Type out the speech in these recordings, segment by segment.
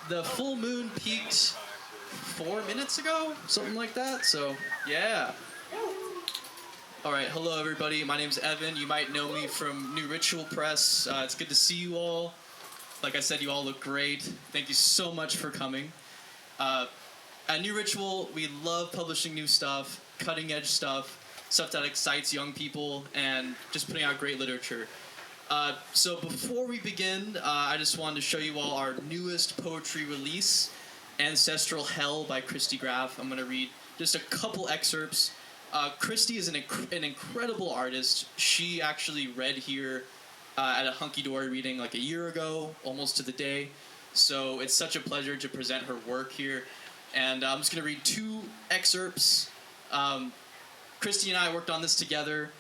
The full moon peaked 4 minutes ago, something like that. So, yeah. All right, hello everybody. My name's Evan. You might know me from New Ritual Press. It's good to see you all. Like I said, you all look great. Thank you so much for coming. At New Ritual, we love publishing new stuff, cutting edge stuff that excites young people, and just putting out great literature. So before we begin, I just wanted to show you all our newest poetry release, Ancestral Hell by Christy Graff. I'm going to read just a couple excerpts. Christy is an incredible artist. She actually read here at a Honky Dory reading like a year ago, almost to the day. So it's such a pleasure to present her work here. And I'm just going to read two excerpts. Christy and I worked on this together,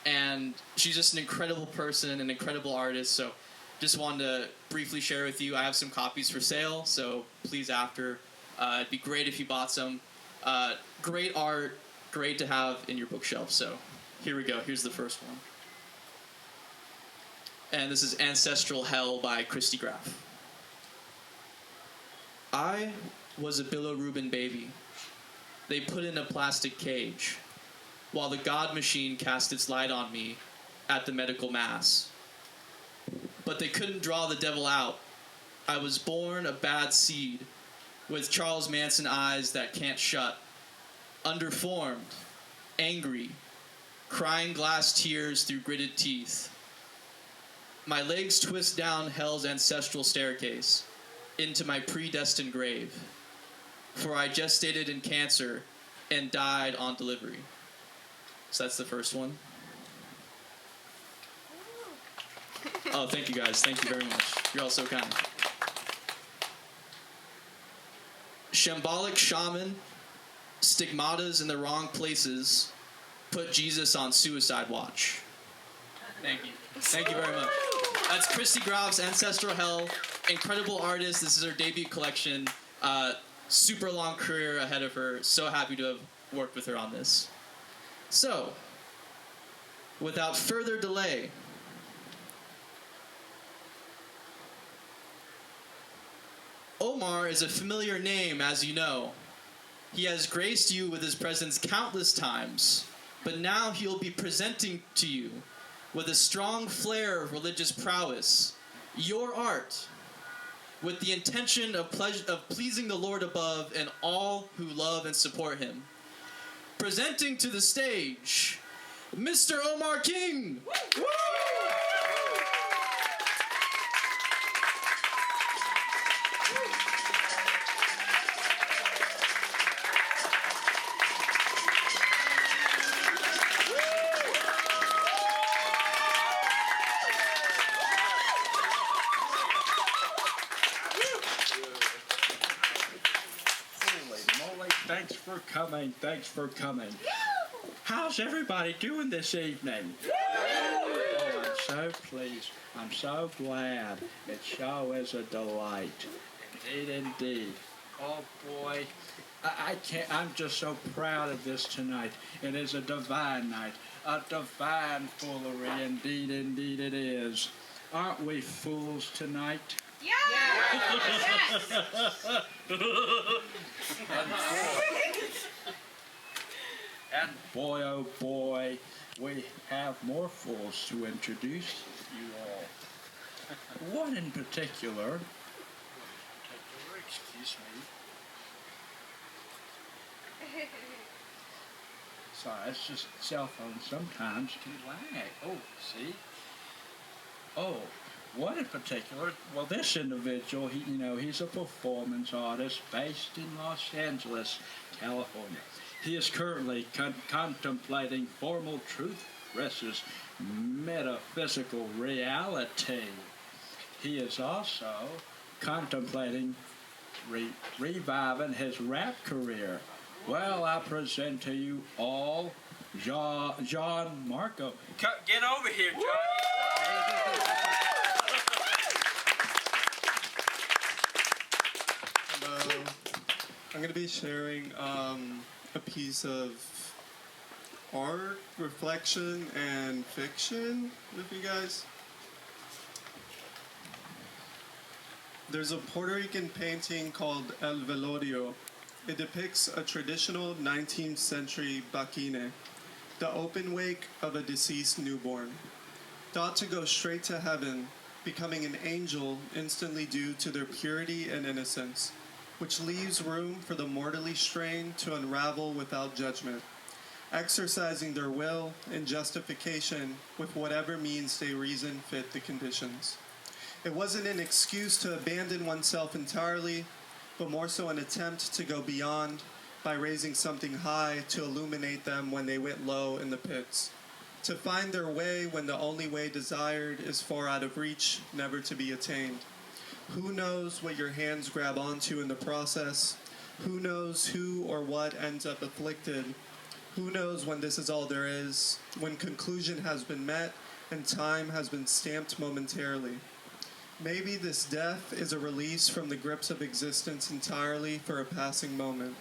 and she's just an incredible person, an incredible artist. So just wanted to briefly share with you. I have some copies for sale, so please after. It'd be great if you bought some. Great art, great to have in your bookshelf. So here we go. Here's the first one. And this is Ancestral Hell by Christy Graff. I was a bilirubin baby. They put in a plastic cage, while the God machine cast its light on me at the medical mass. But they couldn't draw the devil out. I was born a bad seed, with Charles Manson eyes that can't shut, underformed, angry, crying glass tears through gritted teeth. My legs twist down hell's ancestral staircase into my predestined grave, for I gestated in cancer and died on delivery. So that's the first one. Oh, thank you guys. Thank you very much. You're all so kind. Shambolic shaman, stigmatas in the wrong places, put Jesus on suicide watch. Thank you. Thank you very much. That's Christy Graff's Ancestral Hell. Incredible artist. This is her debut collection. Super long career ahead of her. So happy to have worked with her on this. So, without further delay, Omar is a familiar name, as you know. He has graced you with his presence countless times, but now he'll be presenting to you, with a strong flair of religious prowess, your art, with the intention of pleasing the Lord above and all who love and support him. Presenting to the stage, Mr. Omar King! Woo! Thanks for coming. How's everybody doing this evening? Oh, I'm so pleased. I'm so glad. It sure is a delight. Indeed. Oh boy. I'm just so proud of this tonight. It is a divine night. A divine foolery. Indeed it is. Aren't we fools tonight? Yeah! And boy, oh boy, we have more fools to introduce you all. One in particular, excuse me. Sorry, it's just cell phones sometimes can lag. Oh, see? Oh, one in particular, well, this individual, he's a performance artist based in Los Angeles, California. He is currently contemplating formal truth versus metaphysical reality. He is also contemplating reviving his rap career. Well, I present to you all John Marco. Get over here, Johnny. Hello. I'm going to be sharing a piece of art, reflection, and fiction with you guys. There's a Puerto Rican painting called El Velorio. It depicts a traditional 19th century baquine, the open wake of a deceased newborn. Thought to go straight to heaven, becoming an angel instantly due to their purity and innocence, which leaves room for the mortally strained to unravel without judgment, exercising their will and justification with whatever means they reason fit the conditions. It wasn't an excuse to abandon oneself entirely, but more so an attempt to go beyond by raising something high to illuminate them when they went low in the pits, to find their way when the only way desired is far out of reach, never to be attained. Who knows what your hands grab onto in the process? Who knows who or what ends up afflicted? Who knows when this is all there is, when conclusion has been met and time has been stamped momentarily? Maybe this death is a release from the grips of existence entirely for a passing moment,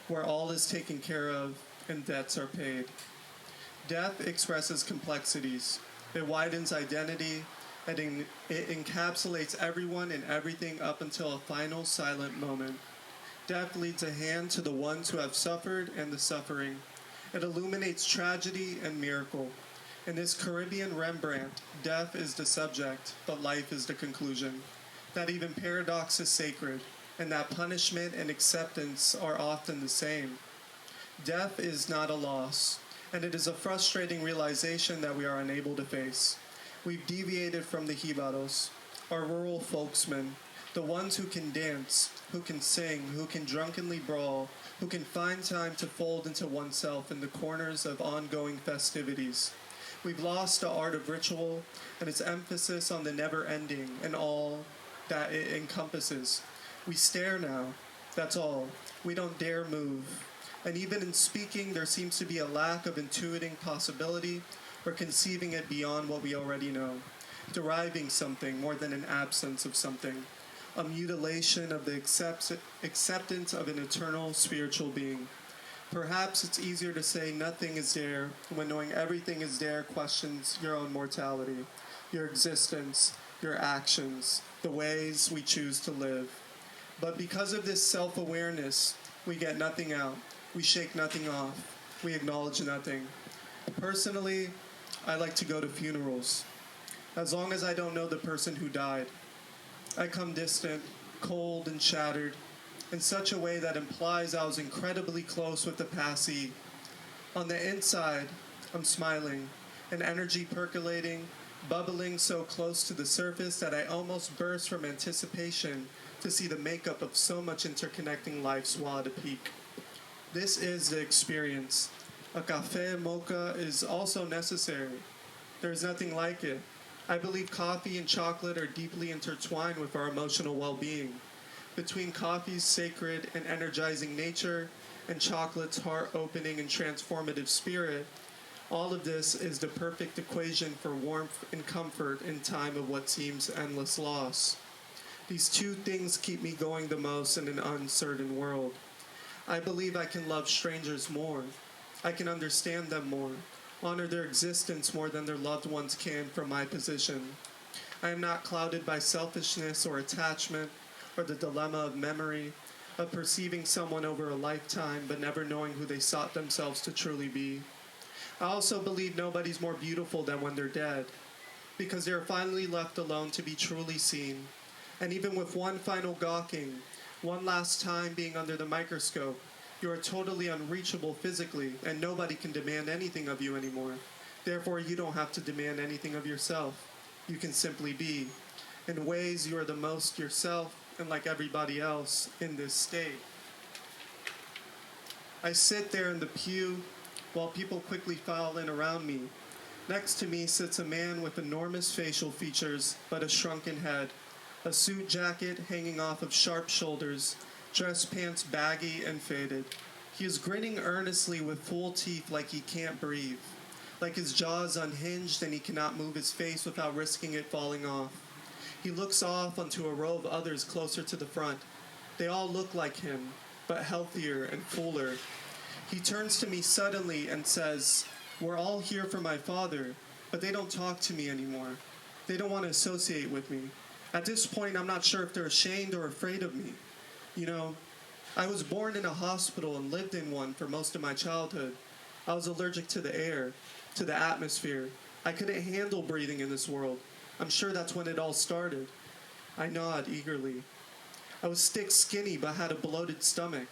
where all is taken care of and debts are paid. Death expresses complexities. It widens identity, and it encapsulates everyone and everything up until a final silent moment. Death leads a hand to the ones who have suffered and the suffering. It illuminates tragedy and miracle. In this Caribbean Rembrandt, death is the subject, but life is the conclusion. That even paradox is sacred, and that punishment and acceptance are often the same. Death is not a loss, and it is a frustrating realization that we are unable to face. We've deviated from the jibaros, our rural folksmen, the ones who can dance, who can sing, who can drunkenly brawl, who can find time to fold into oneself in the corners of ongoing festivities. We've lost the art of ritual and its emphasis on the never-ending and all that it encompasses. We stare now, that's all. We don't dare move. And even in speaking, there seems to be a lack of intuiting possibility or conceiving it beyond what we already know, deriving something more than an absence of something, a mutilation of the acceptance of an eternal spiritual being. Perhaps it's easier to say nothing is there when knowing everything is there questions your own mortality, your existence, your actions, the ways we choose to live. But because of this self-awareness, we get nothing out. We shake nothing off. We acknowledge nothing. Personally, I like to go to funerals, as long as I don't know the person who died. I come distant, cold and shattered, in such a way that implies I was incredibly close with the passee. On the inside, I'm smiling, an energy percolating, bubbling so close to the surface that I almost burst from anticipation to see the makeup of so much interconnecting life while at a peak. This is the experience. A café mocha is also necessary. There's nothing like it. I believe coffee and chocolate are deeply intertwined with our emotional well-being. Between coffee's sacred and energizing nature and chocolate's heart-opening and transformative spirit, all of this is the perfect equation for warmth and comfort in time of what seems endless loss. These two things keep me going the most in an uncertain world. I believe I can love strangers more. I can understand them more, honor their existence more than their loved ones can from my position. I am not clouded by selfishness or attachment, or the dilemma of memory, of perceiving someone over a lifetime but never knowing who they sought themselves to truly be. I also believe nobody's more beautiful than when they're dead, because they are finally left alone to be truly seen. And even with one final gawking, one last time being under the microscope, you are totally unreachable physically, and nobody can demand anything of you anymore. Therefore, you don't have to demand anything of yourself. You can simply be. In ways, you are the most yourself, and like everybody else, in this state. I sit there in the pew while people quickly file in around me. Next to me sits a man with enormous facial features, but a shrunken head, a suit jacket hanging off of sharp shoulders, dress pants baggy and faded. He is grinning earnestly with full teeth like he can't breathe, like his jaw is unhinged and he cannot move his face without risking it falling off. He looks off onto a row of others closer to the front. They all look like him, but healthier and fuller. He turns to me suddenly and says, "We're all here for my father, but they don't talk to me anymore. They don't want to associate with me. At this point, I'm not sure if they're ashamed or afraid of me. You know, I was born in a hospital and lived in one for most of my childhood. I was allergic to the air, to the atmosphere. I couldn't handle breathing in this world. I'm sure that's when it all started. I nod eagerly. I was stick skinny but had a bloated stomach.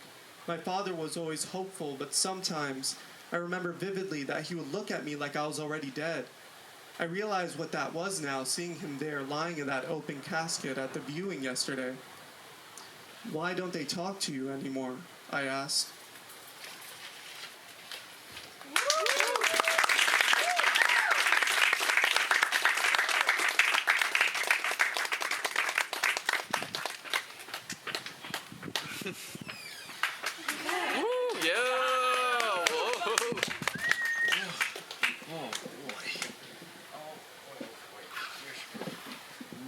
My father was always hopeful, but sometimes I remember vividly that he would look at me like I was already dead. I realize what that was now, seeing him there lying in that open casket at the viewing yesterday. Why don't they talk to you anymore? I asked.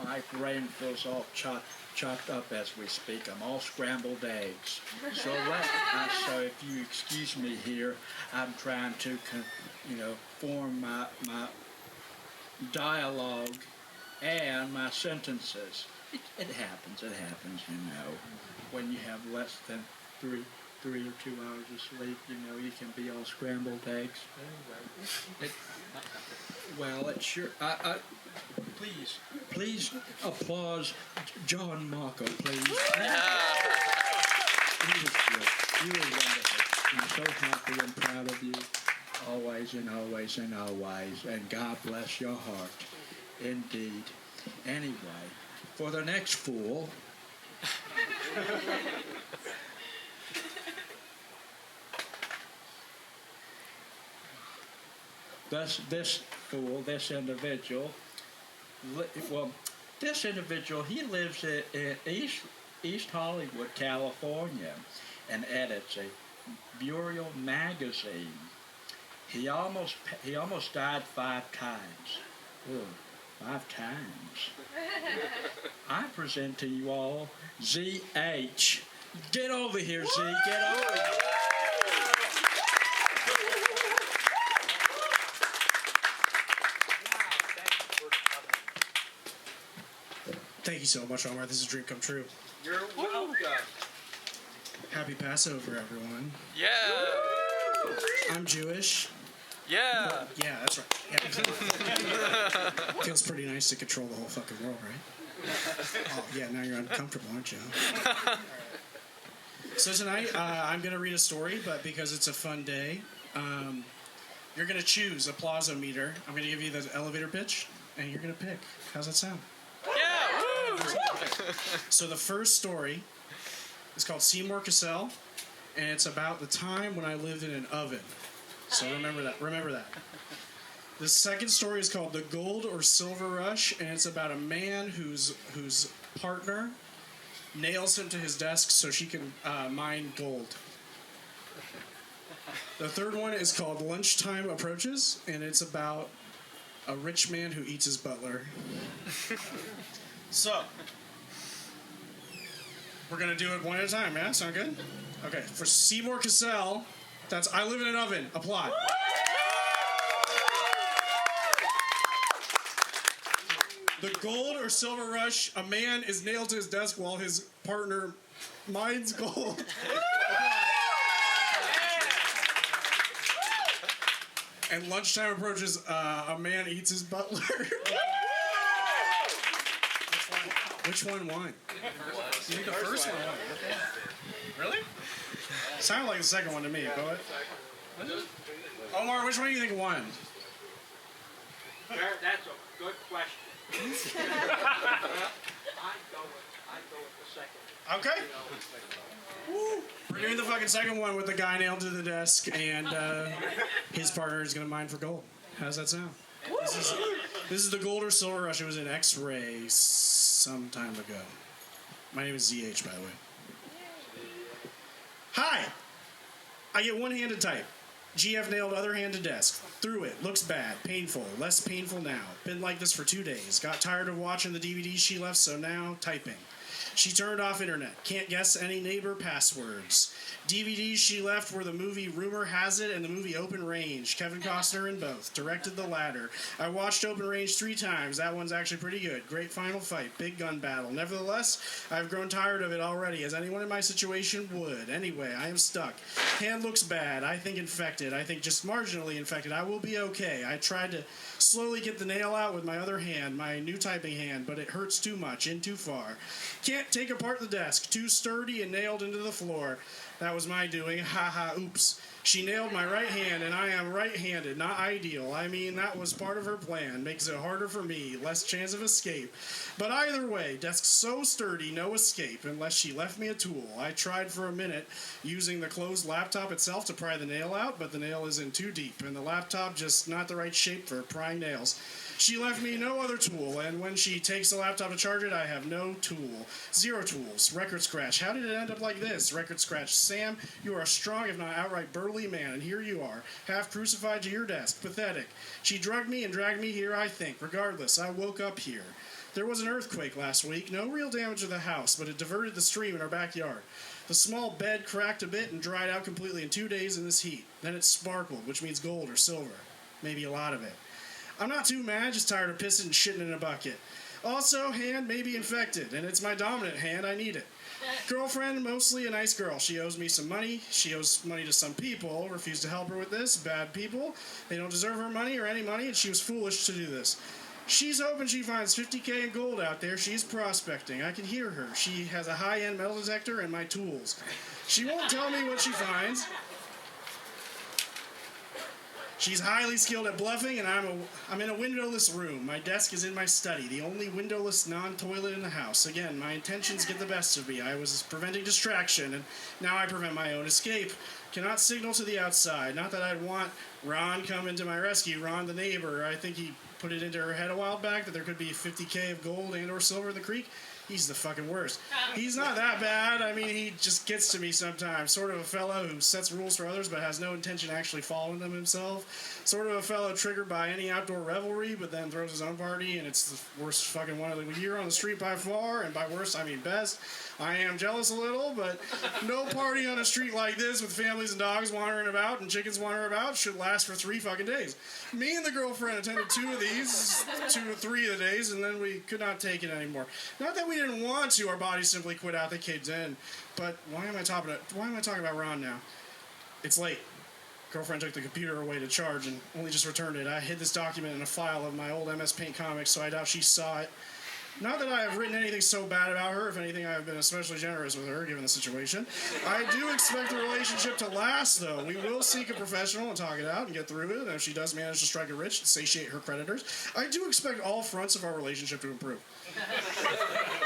My brain feels all chopped up as we speak. I'm all scrambled eggs. So if you excuse me here, I'm trying to, form my dialogue and my sentences. It happens, when you have less than three or 2 hours of sleep, you can be all scrambled eggs. It sure. Please applause John Marco, please. You were wonderful. I'm so happy and proud of you. Always and always and always. And God bless your heart. Indeed. Anyway, for the next fool. This individual, he lives in East Hollywood, California, and edits a Burial magazine. He almost died 5 times. Ooh, 5 times. I present to you all Z.H. Get over here, Z. Get over here. Thank you so much, Omar. This is a dream come true. You're welcome. Happy Passover, everyone. Yeah. I'm Jewish. Yeah. Yeah, that's right. Yeah. Feels pretty nice to control the whole fucking world, right? Oh, yeah, now you're uncomfortable, aren't you? So tonight, I'm going to read a story, but because it's a fun day, you're going to choose a Applause-O-Meter. I'm going to give you the elevator pitch, and you're going to pick. How's that sound? Yeah. Woo. So the first story is called Seymour Cassell, and it's about the time when I lived in an oven. So remember that. The second story is called The Gold or Silver Rush, and it's about a man whose partner nails him to his desk so she can mine gold. The third one is called Lunchtime Approaches, and it's about a rich man who eats his butler. So, we're going to do it one at a time, yeah? Sound good? Okay, for Seymour Cassell, that's I Live in an Oven. Applaud. The Gold or Silver Rush, a man is nailed to his desk while his partner mines gold. And Lunchtime Approaches, a man eats his butler. Which one won? You think the first one won? Really? Sounded like the second one to me. Go ahead. Omar, which one do you think won? That's a good question. I'd go with the second. Okay. Woo. We're doing the fucking second one with the guy nailed to the desk and his partner is going to mine for gold. How does that sound? This is the Gold or Silver Rush. It was an X-ray some time ago. My name is ZH, by the way. Hi! I get one hand to type. GF nailed other hand to desk. Through it. Looks bad. Painful. Less painful now. Been like this for 2 days. Got tired of watching the DVDs she left, so now typing. She turned off internet. Can't guess any neighbor passwords. DVDs she left were the movie Rumor Has It and the movie Open Range. Kevin Costner in both. Directed the latter. I watched Open Range 3 times. That one's actually pretty good. Great final fight. Big gun battle. Nevertheless, I've grown tired of it already, as anyone in my situation would. Anyway, I am stuck. Hand looks bad. I think infected. I think just marginally infected. I will be okay. I tried to slowly get the nail out with my other hand, my new typing hand, but it hurts too much, in too far. Can't take apart the desk. Too sturdy and nailed into the floor. That was my doing. Ha ha, oops. She nailed my right hand, and I am right-handed. Not ideal. I mean, that was part of her plan. Makes it harder for me. Less chance of escape. But either way, desk so sturdy, no escape, unless she left me a tool. I tried for a minute using the closed laptop itself to pry the nail out, but the nail is in too deep, and the laptop just not the right shape for prying nails. She left me no other tool, and when she takes the laptop to charge it, I have no tool. Zero tools. Record scratch. How did it end up like this? Record scratch. Sam, you are a strong, if not outright burly man, and here you are, half crucified to your desk. Pathetic. She drugged me and dragged me here, I think. Regardless, I woke up here. There was an earthquake last week. No real damage to the house, but it diverted the stream in our backyard. The small bed cracked a bit and dried out completely in 2 days in this heat. Then it sparkled, which means gold or silver. Maybe a lot of it. I'm not too mad, just tired of pissing and shitting in a bucket. Also, hand may be infected, and it's my dominant hand. I need it. Girlfriend, mostly a nice girl. She owes me some money. She owes money to some people. Refuse to help her with this. Bad people. They don't deserve her money or any money, and she was foolish to do this. She's hoping she finds $50K in gold out there. She's prospecting. I can hear her. She has a high-end metal detector and my tools. She won't tell me what she finds. She's highly skilled at bluffing, and I'm in a windowless room. My desk is in my study, the only windowless non-toilet in the house. Again, my intentions get the best of me. I was preventing distraction, and now I prevent my own escape. Cannot signal to the outside. Not that I'd want Ron coming to my rescue. Ron, the neighbor, I think he put it into her head a while back that there could be 50K of gold and or silver in the creek. He's the fucking worst. He's not that bad. I mean, he just gets to me sometimes. Sort of a fellow who sets rules for others but has no intention of actually following them himself. Sort of a fellow triggered by any outdoor revelry but then throws his own party, and it's the worst fucking one of the year on the street by far, and by worst I mean best. I am jealous a little, but no party on a street like this with families and dogs wandering about and chickens wandering about should last for 3 fucking days. Me and the girlfriend attended 2 of these, 2 or 3 of the days, and then we could not take it anymore. Not that we didn't want to, our bodies simply quit out, they caved in. But why am I talking about Ron now? It's late. Girlfriend took the computer away to charge and only just returned it. I hid this document in a file of my old MS Paint comics, so I doubt she saw it. Not that I have written anything so bad about her. If anything, I have been especially generous with her, given the situation. I do expect the relationship to last, though. We will seek a professional and talk it out and get through it. And if she does manage to strike it rich and satiate her creditors, I do expect all fronts of our relationship to improve.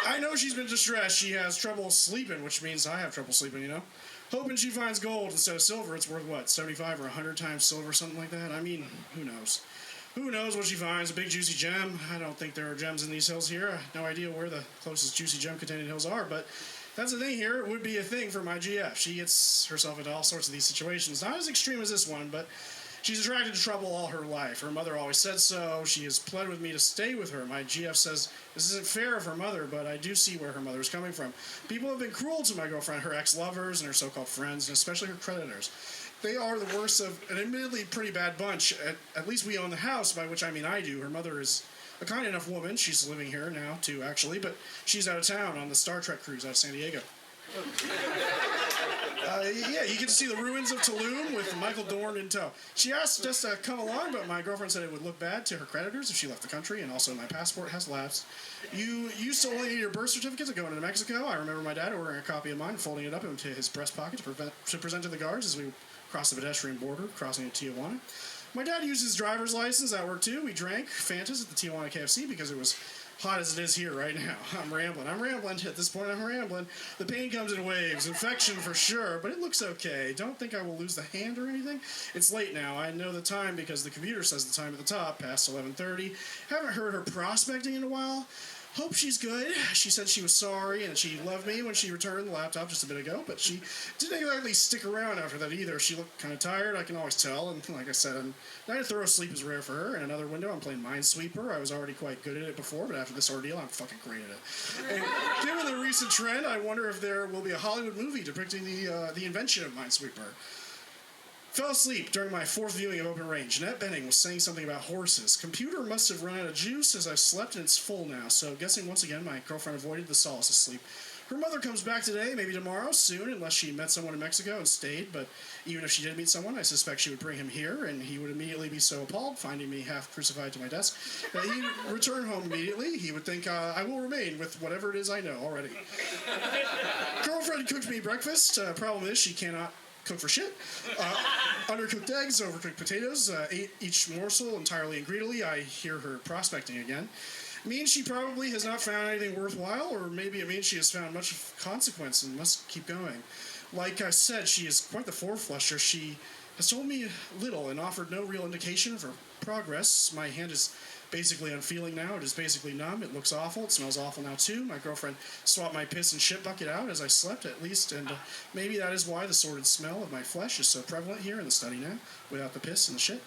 I know she's been distressed. She has trouble sleeping, which means I have trouble sleeping, you know? Hoping she finds gold instead of silver. It's worth, what, 75 or 100 times silver, something like that? I mean, who knows? Who knows what she finds? A big juicy gem? I don't think there are gems in these hills here. I have no idea where the closest juicy gem-containing hills are, but that's the thing here. It would be a thing for my GF. She gets herself into all sorts of these situations. Not as extreme as this one, but she's attracted to trouble all her life. Her mother always said so. She has pled with me to stay with her. My GF says this isn't fair of her mother, but I do see where her mother is coming from. People have been cruel to my girlfriend, her ex-lovers, and her so-called friends, and especially her creditors. They are the worst of an admittedly pretty bad bunch. At least we own the house, by which I mean I do. Her mother is a kind enough woman. She's living here now, too, actually, but she's out of town on the Star Trek cruise out of San Diego. Yeah, you get to see the ruins of Tulum with Michael Dorn in tow. She asked us to come along, but my girlfriend said it would look bad to her creditors if she left the country, and also my passport has lapsed. You used to only need your birth certificate to go into Mexico. I remember my dad ordering a copy of mine and folding it up into his breast pocket to present to the guards as we crossed the pedestrian border, crossing to Tijuana. My dad used his driver's license at work, too. We drank Fantas at the Tijuana KFC because it was hot as it is here right now. I'm rambling. At this point, I'm rambling. The pain comes in waves. Infection for sure, but it looks okay. Don't think I will lose the hand or anything. It's late now. I know the time because the computer says the time at the top, past 11:30. Haven't heard her prospecting in a while. Hope she's good. She said she was sorry and she loved me when she returned the laptop just a bit ago, but she didn't exactly stick around after that either. She looked kind of tired, I can always tell, and like I said, night of thorough sleep is rare for her. In another window, I'm playing Minesweeper. I was already quite good at it before, but after this ordeal, I'm fucking great at it. And given the recent trend, I wonder if there will be a Hollywood movie depicting the invention of Minesweeper. Fell asleep during my fourth viewing of Open Range. Annette Benning was saying something about horses. Computer must have run out of juice as I slept, and it's full now. So guessing once again my girlfriend avoided the solace of sleep. Her mother comes back today, maybe tomorrow, soon, unless she met someone in Mexico and stayed. But even if she did meet someone, I suspect she would bring him here, and he would immediately be so appalled, finding me half crucified to my desk, that he'd return home immediately. He would think I will remain with whatever it is I know already. Girlfriend cooked me breakfast. Problem is she cannot cook for shit. Undercooked eggs, overcooked potatoes, ate each morsel entirely and greedily. I hear her prospecting again. Means she probably has not found anything worthwhile, or maybe it means she has found much of consequence and must keep going. Like I said, she is quite the four-flusher. She has told me little and offered no real indication of her progress. My hand is basically unfeeling now. It is basically numb. It looks awful. It smells awful now, too. My girlfriend swapped my piss and shit bucket out as I slept, at least, and maybe that is why the sordid smell of my flesh is so prevalent here in the study now, without the piss and the shit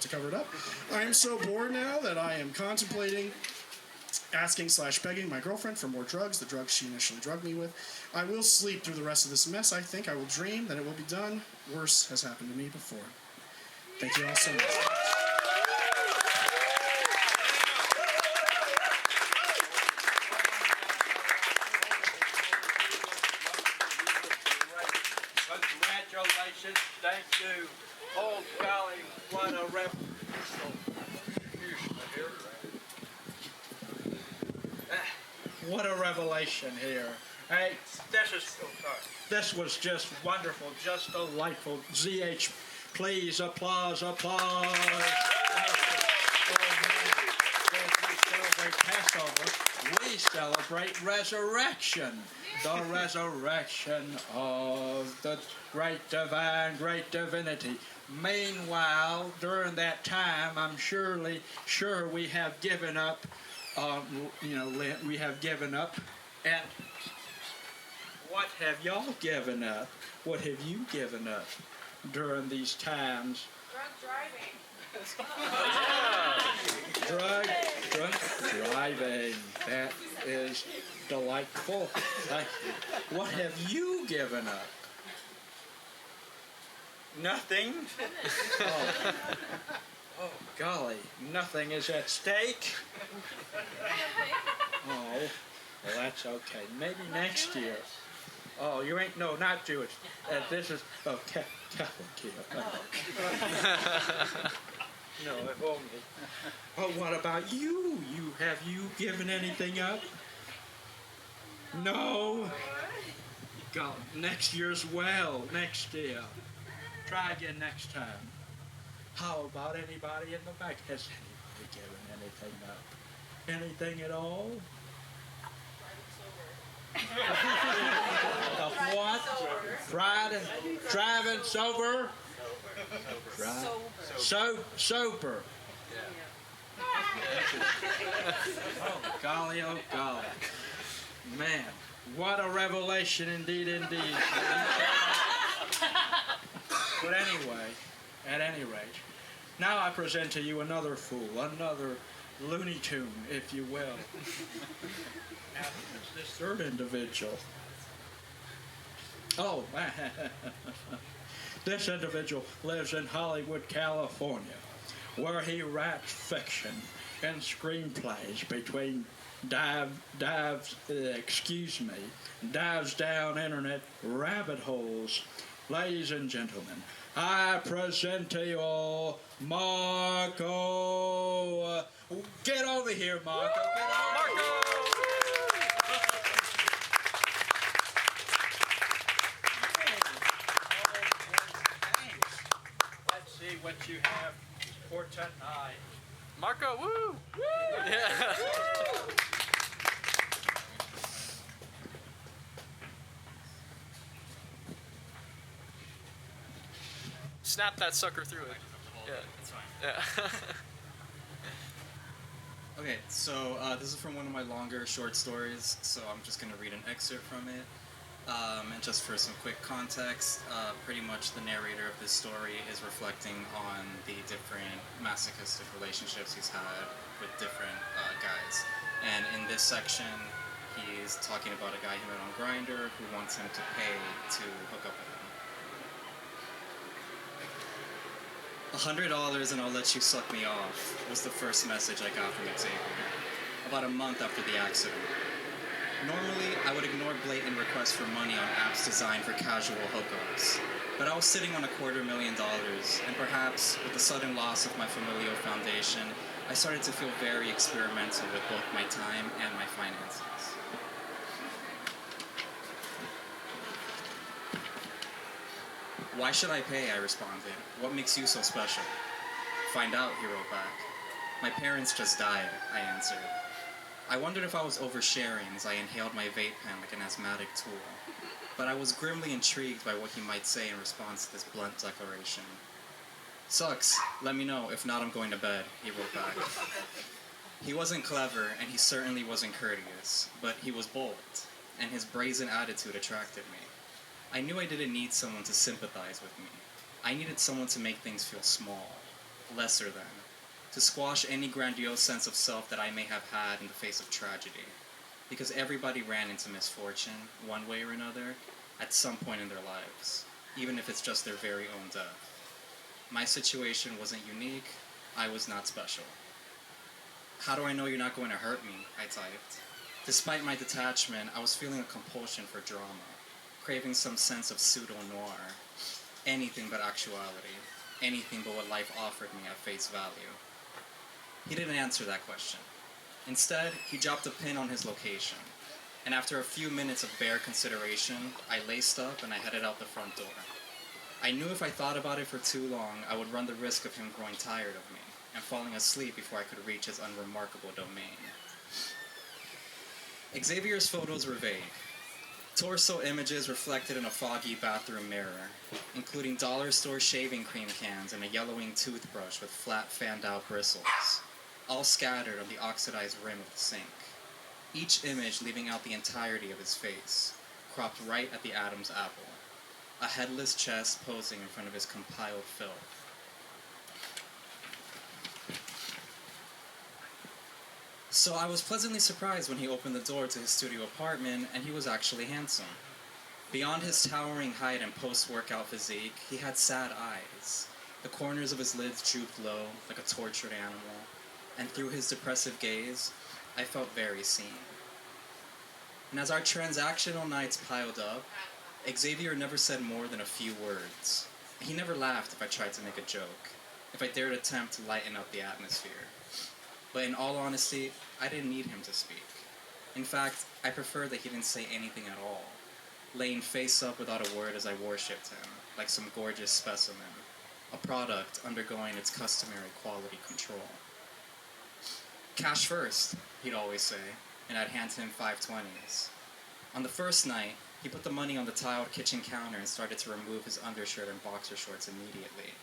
to cover it up. I am so bored now that I am contemplating asking/begging my girlfriend for more drugs, the drugs she initially drugged me with. I will sleep through the rest of this mess. I think I will dream that it will be done. Worse has happened to me before. Thank you all so much. Congratulations. Thank you. Oh, golly, what a rep. What a revelation here. Hey, this was just wonderful, just delightful. ZH, please, applause. Oh, man. As we celebrate Passover, we celebrate resurrection. The resurrection of the great divine, great divinity. Meanwhile, during that time, I'm sure we have given up. We have given up. And what have y'all given up? What have you given up during these times? Drug driving. That is delightful. Thank you. What have you given up? Nothing. Oh, golly, nothing is at stake. Oh, well, that's okay. Maybe next year. Oh, you ain't, no, not Jewish. This is, Catholic here. No, if only. Oh, what about you? Have you given anything up? No? God, next year as well. Next year. Try again next time. How about anybody in the back? Has anybody given anything up? Anything at all? Of what? Friday? Driving sober? Sober. Oh, golly. Man, what a revelation indeed. But anyway, at any rate, now I present to you another fool, another Looney Tune, if you will. Now, this third individual. Oh, this individual lives in Hollywood, California, where he writes fiction and screenplays between dives down internet rabbit holes. Ladies and gentlemen, I present to you all Marco. Get over here, Marco. Get over here. Let's see what you have for tonight. Marco, woo! Woo! Yeah. Snap that sucker through it. Yeah, it's fine. Yeah. Okay, so this is from one of my longer short stories, so I'm just going to read an excerpt from it. And just for some quick context, pretty much the narrator of this story is reflecting on the different masochistic relationships he's had with different guys. And in this section, he's talking about a guy he met on Grindr who wants him to pay to hook up with him. $100 and I'll let you suck me off was the first message I got from Xavier, about a month after the accident. Normally, I would ignore blatant requests for money on apps designed for casual hookups, but I was sitting on $250,000, and perhaps with the sudden loss of my familial foundation, I started to feel very experimental with both my time and my finances. Why should I pay? I responded. What makes you so special? Find out, he wrote back. My parents just died, I answered. I wondered if I was oversharing as I inhaled my vape pen like an asthmatic tool, but I was grimly intrigued by what he might say in response to this blunt declaration. Sucks. Let me know. If not, I'm going to bed, he wrote back. He wasn't clever, and he certainly wasn't courteous, but he was bold, and his brazen attitude attracted me. I knew I didn't need someone to sympathize with me. I needed someone to make things feel small, lesser than, to squash any grandiose sense of self that I may have had in the face of tragedy. Because everybody ran into misfortune, one way or another, at some point in their lives, even if it's just their very own death. My situation wasn't unique. I was not special. How do I know you're not going to hurt me? I typed. Despite my detachment, I was feeling a compulsion for drama, craving some sense of pseudo-noir. Anything but actuality. Anything but what life offered me at face value. He didn't answer that question. Instead, he dropped a pin on his location, and after a few minutes of bare consideration, I laced up and I headed out the front door. I knew if I thought about it for too long, I would run the risk of him growing tired of me and falling asleep before I could reach his unremarkable domain. Xavier's photos were vague. Torso images reflected in a foggy bathroom mirror, including dollar store shaving cream cans and a yellowing toothbrush with flat fanned-out bristles, all scattered on the oxidized rim of the sink, each image leaving out the entirety of his face, cropped right at the Adam's apple, a headless chest posing in front of his compiled filth. So I was pleasantly surprised when he opened the door to his studio apartment, and he was actually handsome. Beyond his towering height and post-workout physique, he had sad eyes. The corners of his lids drooped low, like a tortured animal, and through his depressive gaze, I felt very seen. And as our transactional nights piled up, Xavier never said more than a few words. He never laughed if I tried to make a joke, if I dared attempt to lighten up the atmosphere. But in all honesty, I didn't need him to speak. In fact, I preferred that he didn't say anything at all, laying face up without a word as I worshipped him, like some gorgeous specimen, a product undergoing its customary quality control. Cash first, he'd always say, and I'd hand him 520s. On the first night, he put the money on the tiled kitchen counter and started to remove his undershirt and boxer shorts immediately,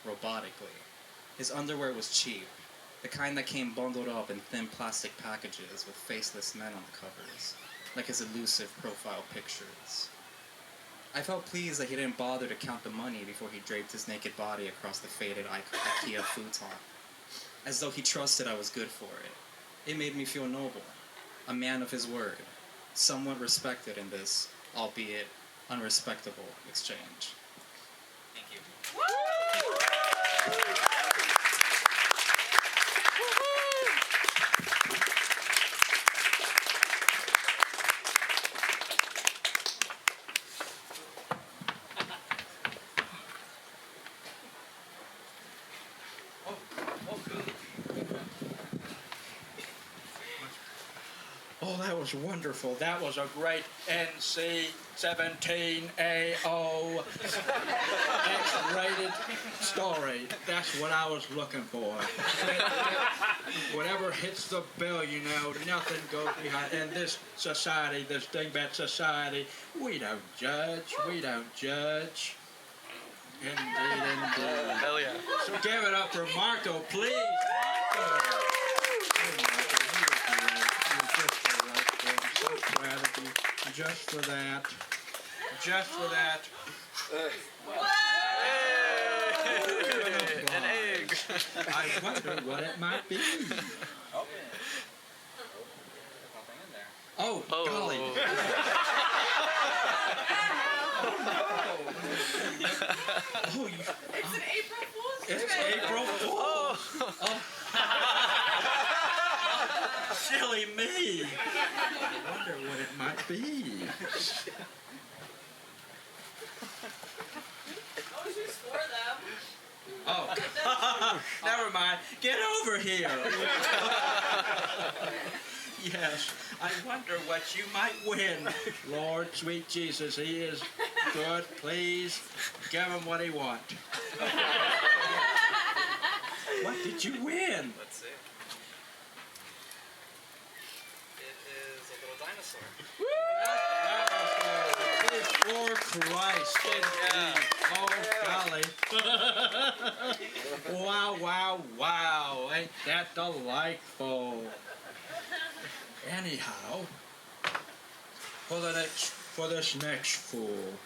robotically. His underwear was cheap, the kind that came bundled up in thin plastic packages with faceless men on the covers, like his elusive profile pictures. I felt pleased that he didn't bother to count the money before he draped his naked body across the faded IKEA futon, as though he trusted I was good for it. It made me feel noble, a man of his word, somewhat respected in this, albeit unrespectable, exchange. Thank you. Oh, that was wonderful. That was a great NC-17AO X-rated story. That's what I was looking for. Whatever hits the bill, you know, nothing goes behind. In this society, this dingbat society, we don't judge. We don't judge. Indeed, indeed. Hell yeah. So give it up for Marco, please. Marco. Oh, my Just for that. Just for that. An egg. I wonder what it might be. Oh, golly. Oh, you, It's an April Fool's it's trick. April Fool's. Oh. Silly me. I wonder what it might be. Oh, she's for them. Oh, never mind. Get over here. Yes, I wonder what you might win. Lord, sweet Jesus, he is good. Please give him what he wants. What did you win? Let's see. It is a little dinosaur. For Christ. Oh, golly. Wow, wow, wow. Ain't that delightful? Anyhow, for this next fool,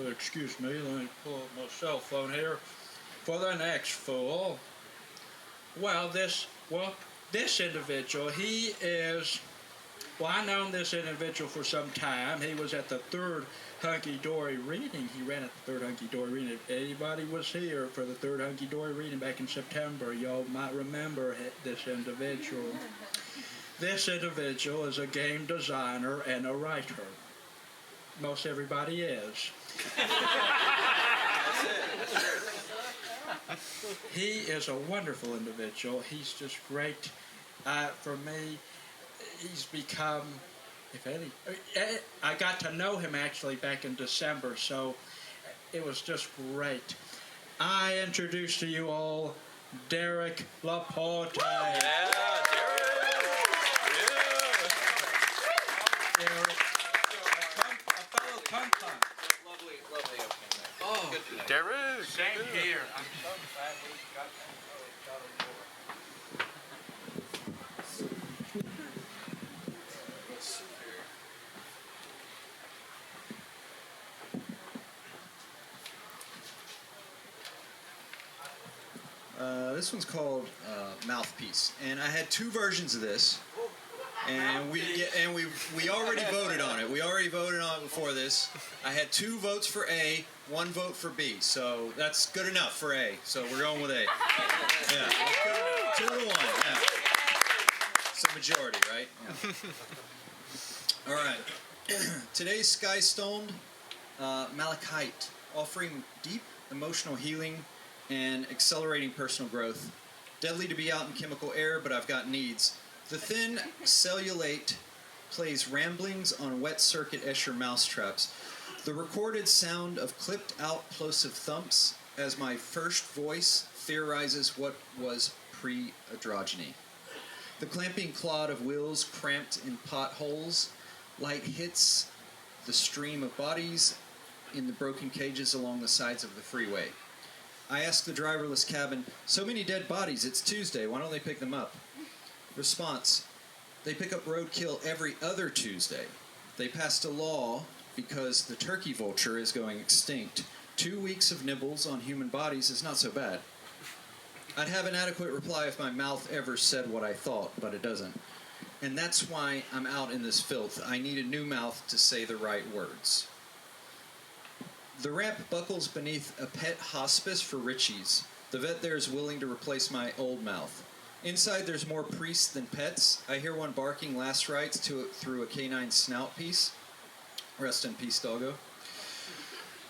excuse me, let me pull up my cell phone here. For the next fool, this individual, he is, I've known this individual for some time. He was at the third Honky Dory reading. He ran at the third Honky Dory reading. If anybody was here for the third Honky Dory reading back in September, y'all might remember this individual. This individual is a game designer and a writer. Most everybody is. He is a wonderful individual. He's just great. For me, he's become, if any, I got to know him actually back in December, so it was just great. I introduce to you all Derek Laporte. Yeah, Derek. Derek, a fellow pom-pom. Lovely opening there. Oh, Good tonight. Derek. Same here. I'm So glad we got on board. Let's see here. This one's called Mouthpiece, and I had two versions of this, and we already voted on it. We already voted on it before this. I had 2 votes for A, 1 vote for B, so that's good enough for A. So we're going with A. Yeah, that's good enough. 2 to 1. Yeah, it's a majority, right? Yeah. All right. Today's Sky Stoned Malachite, offering deep emotional healing and accelerating personal growth. Deadly to be out in chemical air, but I've got needs. The thin cellulite plays ramblings on wet circuit Escher mousetraps. The recorded sound of clipped out plosive thumps as my first voice theorizes what was pre-androgyny. The clamping clod of wheels cramped in potholes. Light hits the stream of bodies in the broken cages along the sides of the freeway. I ask the driverless cabin, so many dead bodies, it's Tuesday, why don't they pick them up? Response, they pick up roadkill every other Tuesday. They passed a law because the turkey vulture is going extinct. 2 weeks of nibbles on human bodies is not so bad. I'd have an adequate reply if my mouth ever said what I thought, but it doesn't. And that's why I'm out in this filth. I need a new mouth to say the right words. The ramp buckles beneath a pet hospice for Richies. The vet there is willing to replace my old mouth. Inside there's more priests than pets. I hear one barking last rites through a canine snout piece. Rest in peace, doggo.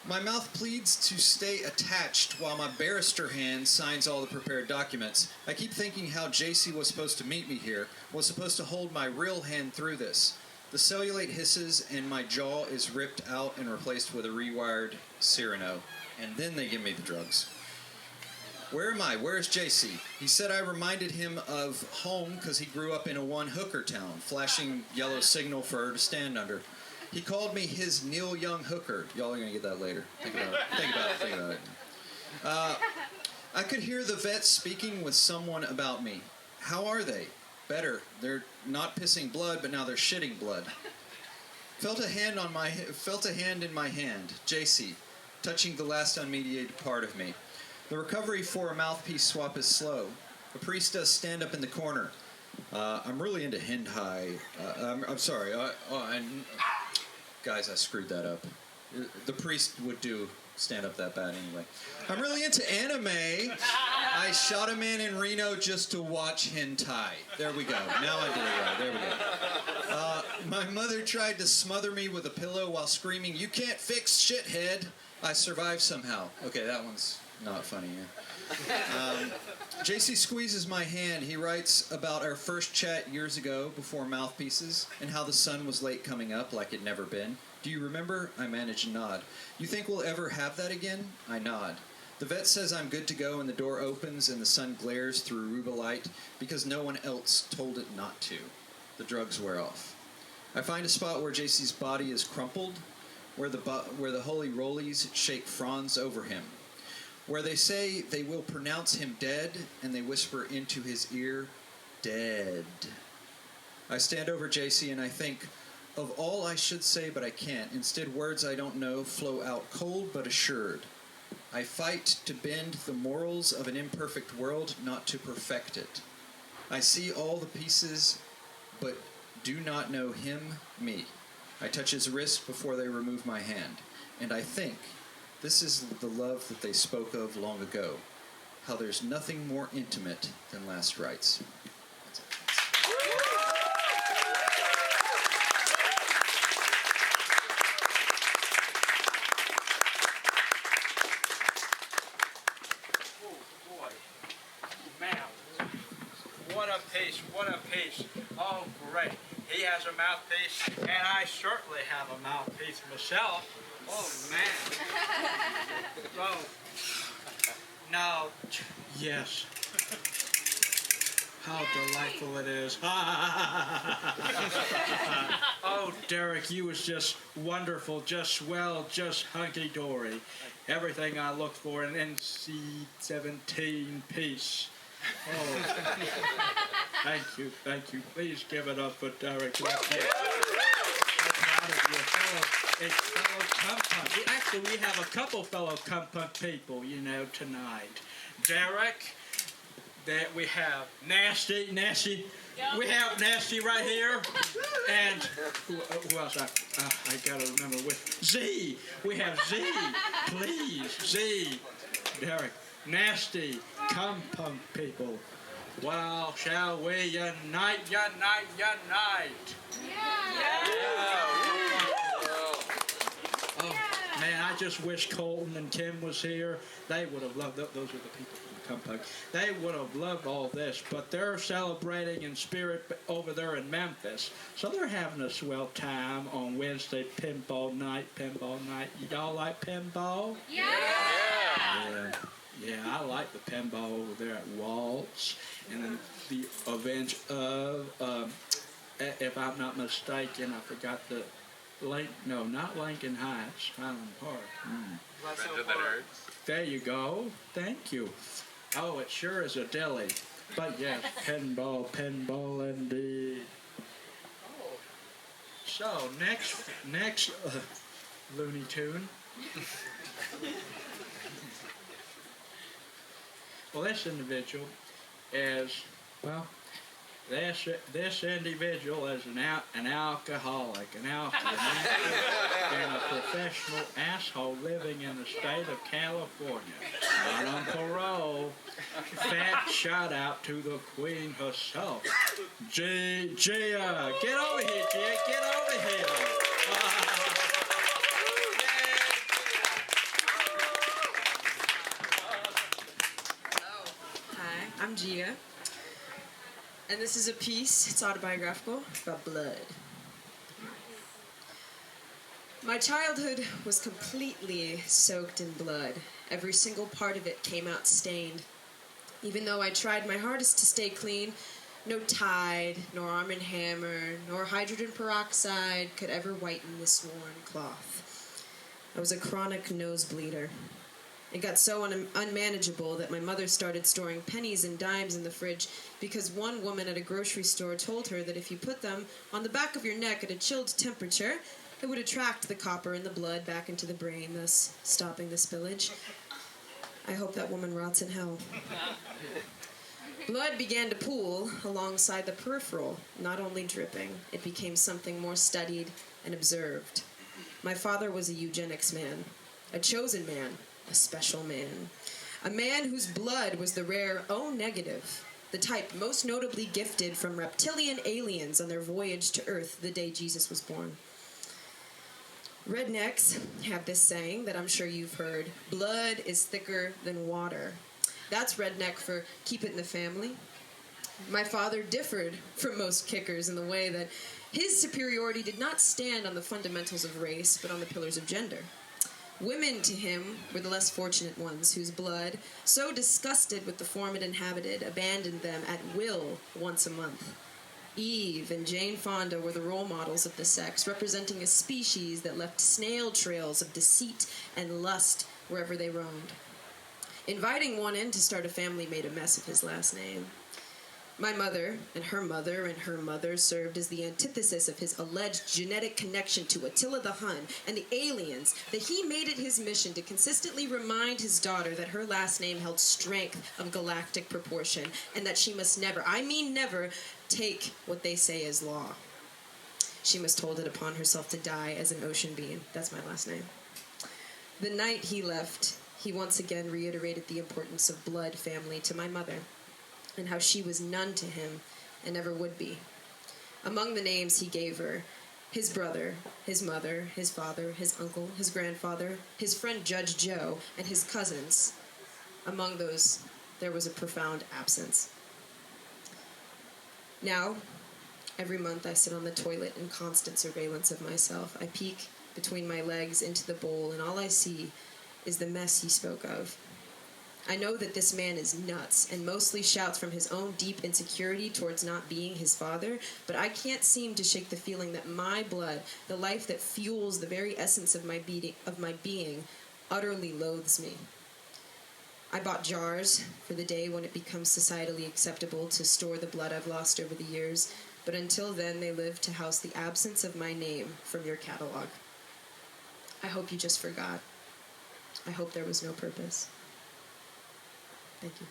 My mouth pleads to stay attached while my barrister hand signs all the prepared documents. I keep thinking how JC was supposed to meet me here, was supposed to hold my real hand through this. The cellulite hisses and my jaw is ripped out and replaced with a rewired Cyrano. And then they give me the drugs. Where am I? Where's JC? He said I reminded him of home because he grew up in a one-hooker town, flashing yellow signal for her to stand under. He called me his Neil Young hooker. Y'all are going to get that later. Think about it. I could hear the vet speaking with someone about me. How are they? Better. They're not pissing blood, but now they're shitting blood. Felt a hand in my hand. JC, touching the last unmediated part of me. The recovery for a mouthpiece swap is slow. A priest does stand up in the corner. I'm really into hentai. I'm sorry. Guys, I screwed that up. The priest would do stand up that bad anyway. I'm really into anime. I shot a man in Reno just to watch hentai. There we go. Now I did it right. There we go. My mother tried to smother me with a pillow while screaming, "You can't fix shithead." I survived somehow. Okay, that one's not funny. Yeah. JC squeezes my hand. He writes about our first chat years ago before mouthpieces and how the sun was late coming up like it'd never been. Do you remember? I manage to nod. You think we'll ever have that again? I nod. The vet says I'm good to go and the door opens and the sun glares through rubelite because no one else told it not to. The drugs wear off. I find a spot where JC's body is crumpled, where the holy rollies shake fronds over him, where they say they will pronounce him dead, and they whisper into his ear, "Dead." I stand over JC and I think of all I should say, but I can't. Instead, words I don't know flow out cold but assured. I fight to bend the morals of an imperfect world, not to perfect it. I see all the pieces, but do not know him, me. I touch his wrist before they remove my hand, and I think this is the love that they spoke of long ago, how there's nothing more intimate than last rites. That's it. Oh, boy. Man, what a piece, what a piece. Oh, great. He has a mouthpiece, and I certainly have a mouthpiece myself. Oh, man. Oh, now, yes. How delightful it is. Oh, Derek, you was just wonderful, just swell, just hunky-dory. Everything I looked for in an NC-17 piece. Oh, thank you. Please give it up for Derek. So proud of you. Fellow Cumpunk. Actually, we have a couple fellow Cumpunk people, tonight. Derek, that we have Nasty. Yep. We have Nasty right here. And who else? I gotta remember with Z. We have Z. Please, Z. Derek. Nasty, Cumpunk people. Well, shall we unite? Yeah. Oh, man, I just wish Colton and Kim was here. They would have loved, those are the people from Cumpunk. They would have loved all this, but they're celebrating in spirit over there in Memphis. So they're having a swell time on Wednesday, pinball night. Y'all like pinball? Yeah. Yeah, I like the pinball over there at Waltz, and then the Avenge of, if I'm not mistaken, I forgot the, not Lincoln Heights, Highland Park. There you go, thank you. Oh, it sure is a deli, but yes, pinball indeed. So, next Looney Tune. Well, this individual is, this individual is an alcoholic, and a professional asshole living in the state of California. Not on parole. Fat shout out to the queen herself. Gia, get over here, Gia, get over here. I'm Gia, and this is a piece, it's autobiographical, about blood. My childhood was completely soaked in blood. Every single part of it came out stained. Even though I tried my hardest to stay clean, no Tide, nor Arm & Hammer, nor hydrogen peroxide could ever whiten this worn cloth. I was a chronic nosebleeder. It got so unmanageable that my mother started storing pennies and dimes in the fridge because one woman at a grocery store told her that if you put them on the back of your neck at a chilled temperature, it would attract the copper in the blood back into the brain, thus stopping the spillage. I hope that woman rots in hell. Blood began to pool alongside the peripheral, not only dripping. It became something more studied and observed. My father was a eugenics man, a chosen man, a special man. A man whose blood was the rare O negative, the type most notably gifted from reptilian aliens on their voyage to Earth the day Jesus was born. Rednecks have this saying that I'm sure you've heard, blood is thicker than water. That's redneck for keep it in the family. My father differed from most kickers in the way that his superiority did not stand on the fundamentals of race, but on the pillars of gender. Women to him were the less fortunate ones whose blood, so disgusted with the form it inhabited, abandoned them at will once a month. Eve and Jane Fonda were the role models of the sex, representing a species that left snail trails of deceit and lust wherever they roamed. Inviting one in to start a family made a mess of his last name. My mother and her mother and her mother served as the antithesis of his alleged genetic connection to Attila the Hun and the aliens, that he made it his mission to consistently remind his daughter that her last name held strength of galactic proportion and that she must never, I mean never, take what they say as law. She must hold it upon herself to die as an ocean beam. That's my last name. The night he left, he once again reiterated the importance of blood family to my mother, and how she was none to him and never would be. Among the names he gave her, his brother, his mother, his father, his uncle, his grandfather, his friend Judge Joe, and his cousins. Among those, there was a profound absence. Now, every month I sit on the toilet in constant surveillance of myself. I peek between my legs into the bowl, and all I see is the mess he spoke of. I know that this man is nuts and mostly shouts from his own deep insecurity towards not being his father, but I can't seem to shake the feeling that my blood, the life that fuels the very essence of my being, utterly loathes me. I bought jars for the day when it becomes societally acceptable to store the blood I've lost over the years, but until then they live to house the absence of my name from your catalog. I hope you just forgot. I hope there was no purpose. Thank you.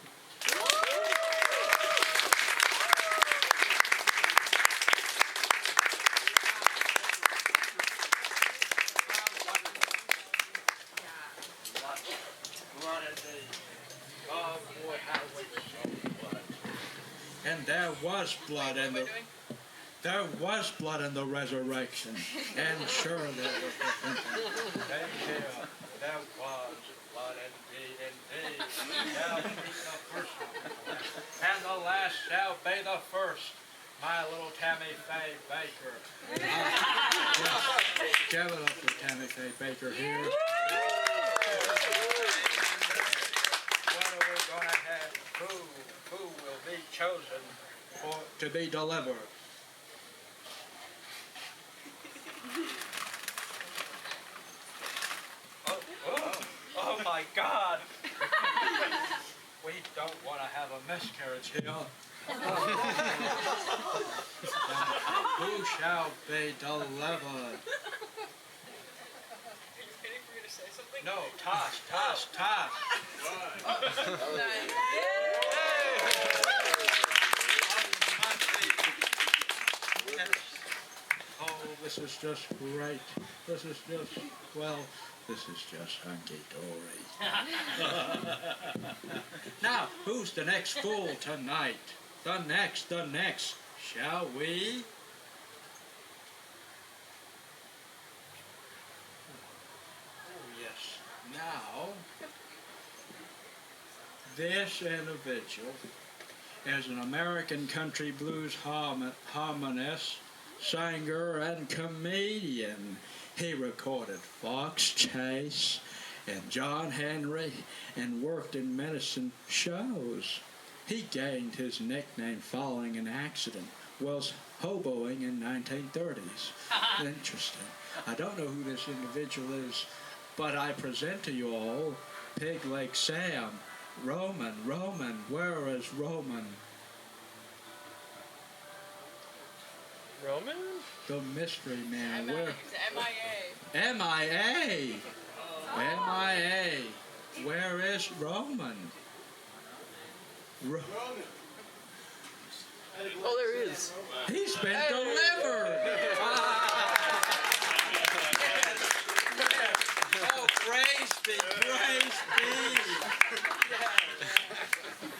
And there was blood in the resurrection, and sure there was. There was blood indeed. Shall be the first, and the last shall be the first. My little Tammy Faye Baker. Give it up for Tammy Faye Baker here. What are we going to have? Who will be chosen for To be delivered. Oh my God! We don't want to have a miscarriage here. Who shall be delivered? Are you waiting for me to say something? No, toss. Oh, this is just great. This is just Honky Dory. Now, who's the next fool tonight? The next. Shall we? Oh, yes. Now, this individual is an American country blues harmonist, singer, and comedian. He recorded Fox Chase and John Henry and worked in medicine shows. He gained his nickname following an accident whilst hoboing in 1930s. Interesting. I don't know who this individual is, but I present to you all Pig Leg Sam. Roman, where is Roman? Roman? The mystery man, where? MIA. M.I.A. M.I.A. Where is Roman? Oh, there is. He's been delivered! Oh, praise be, praise be.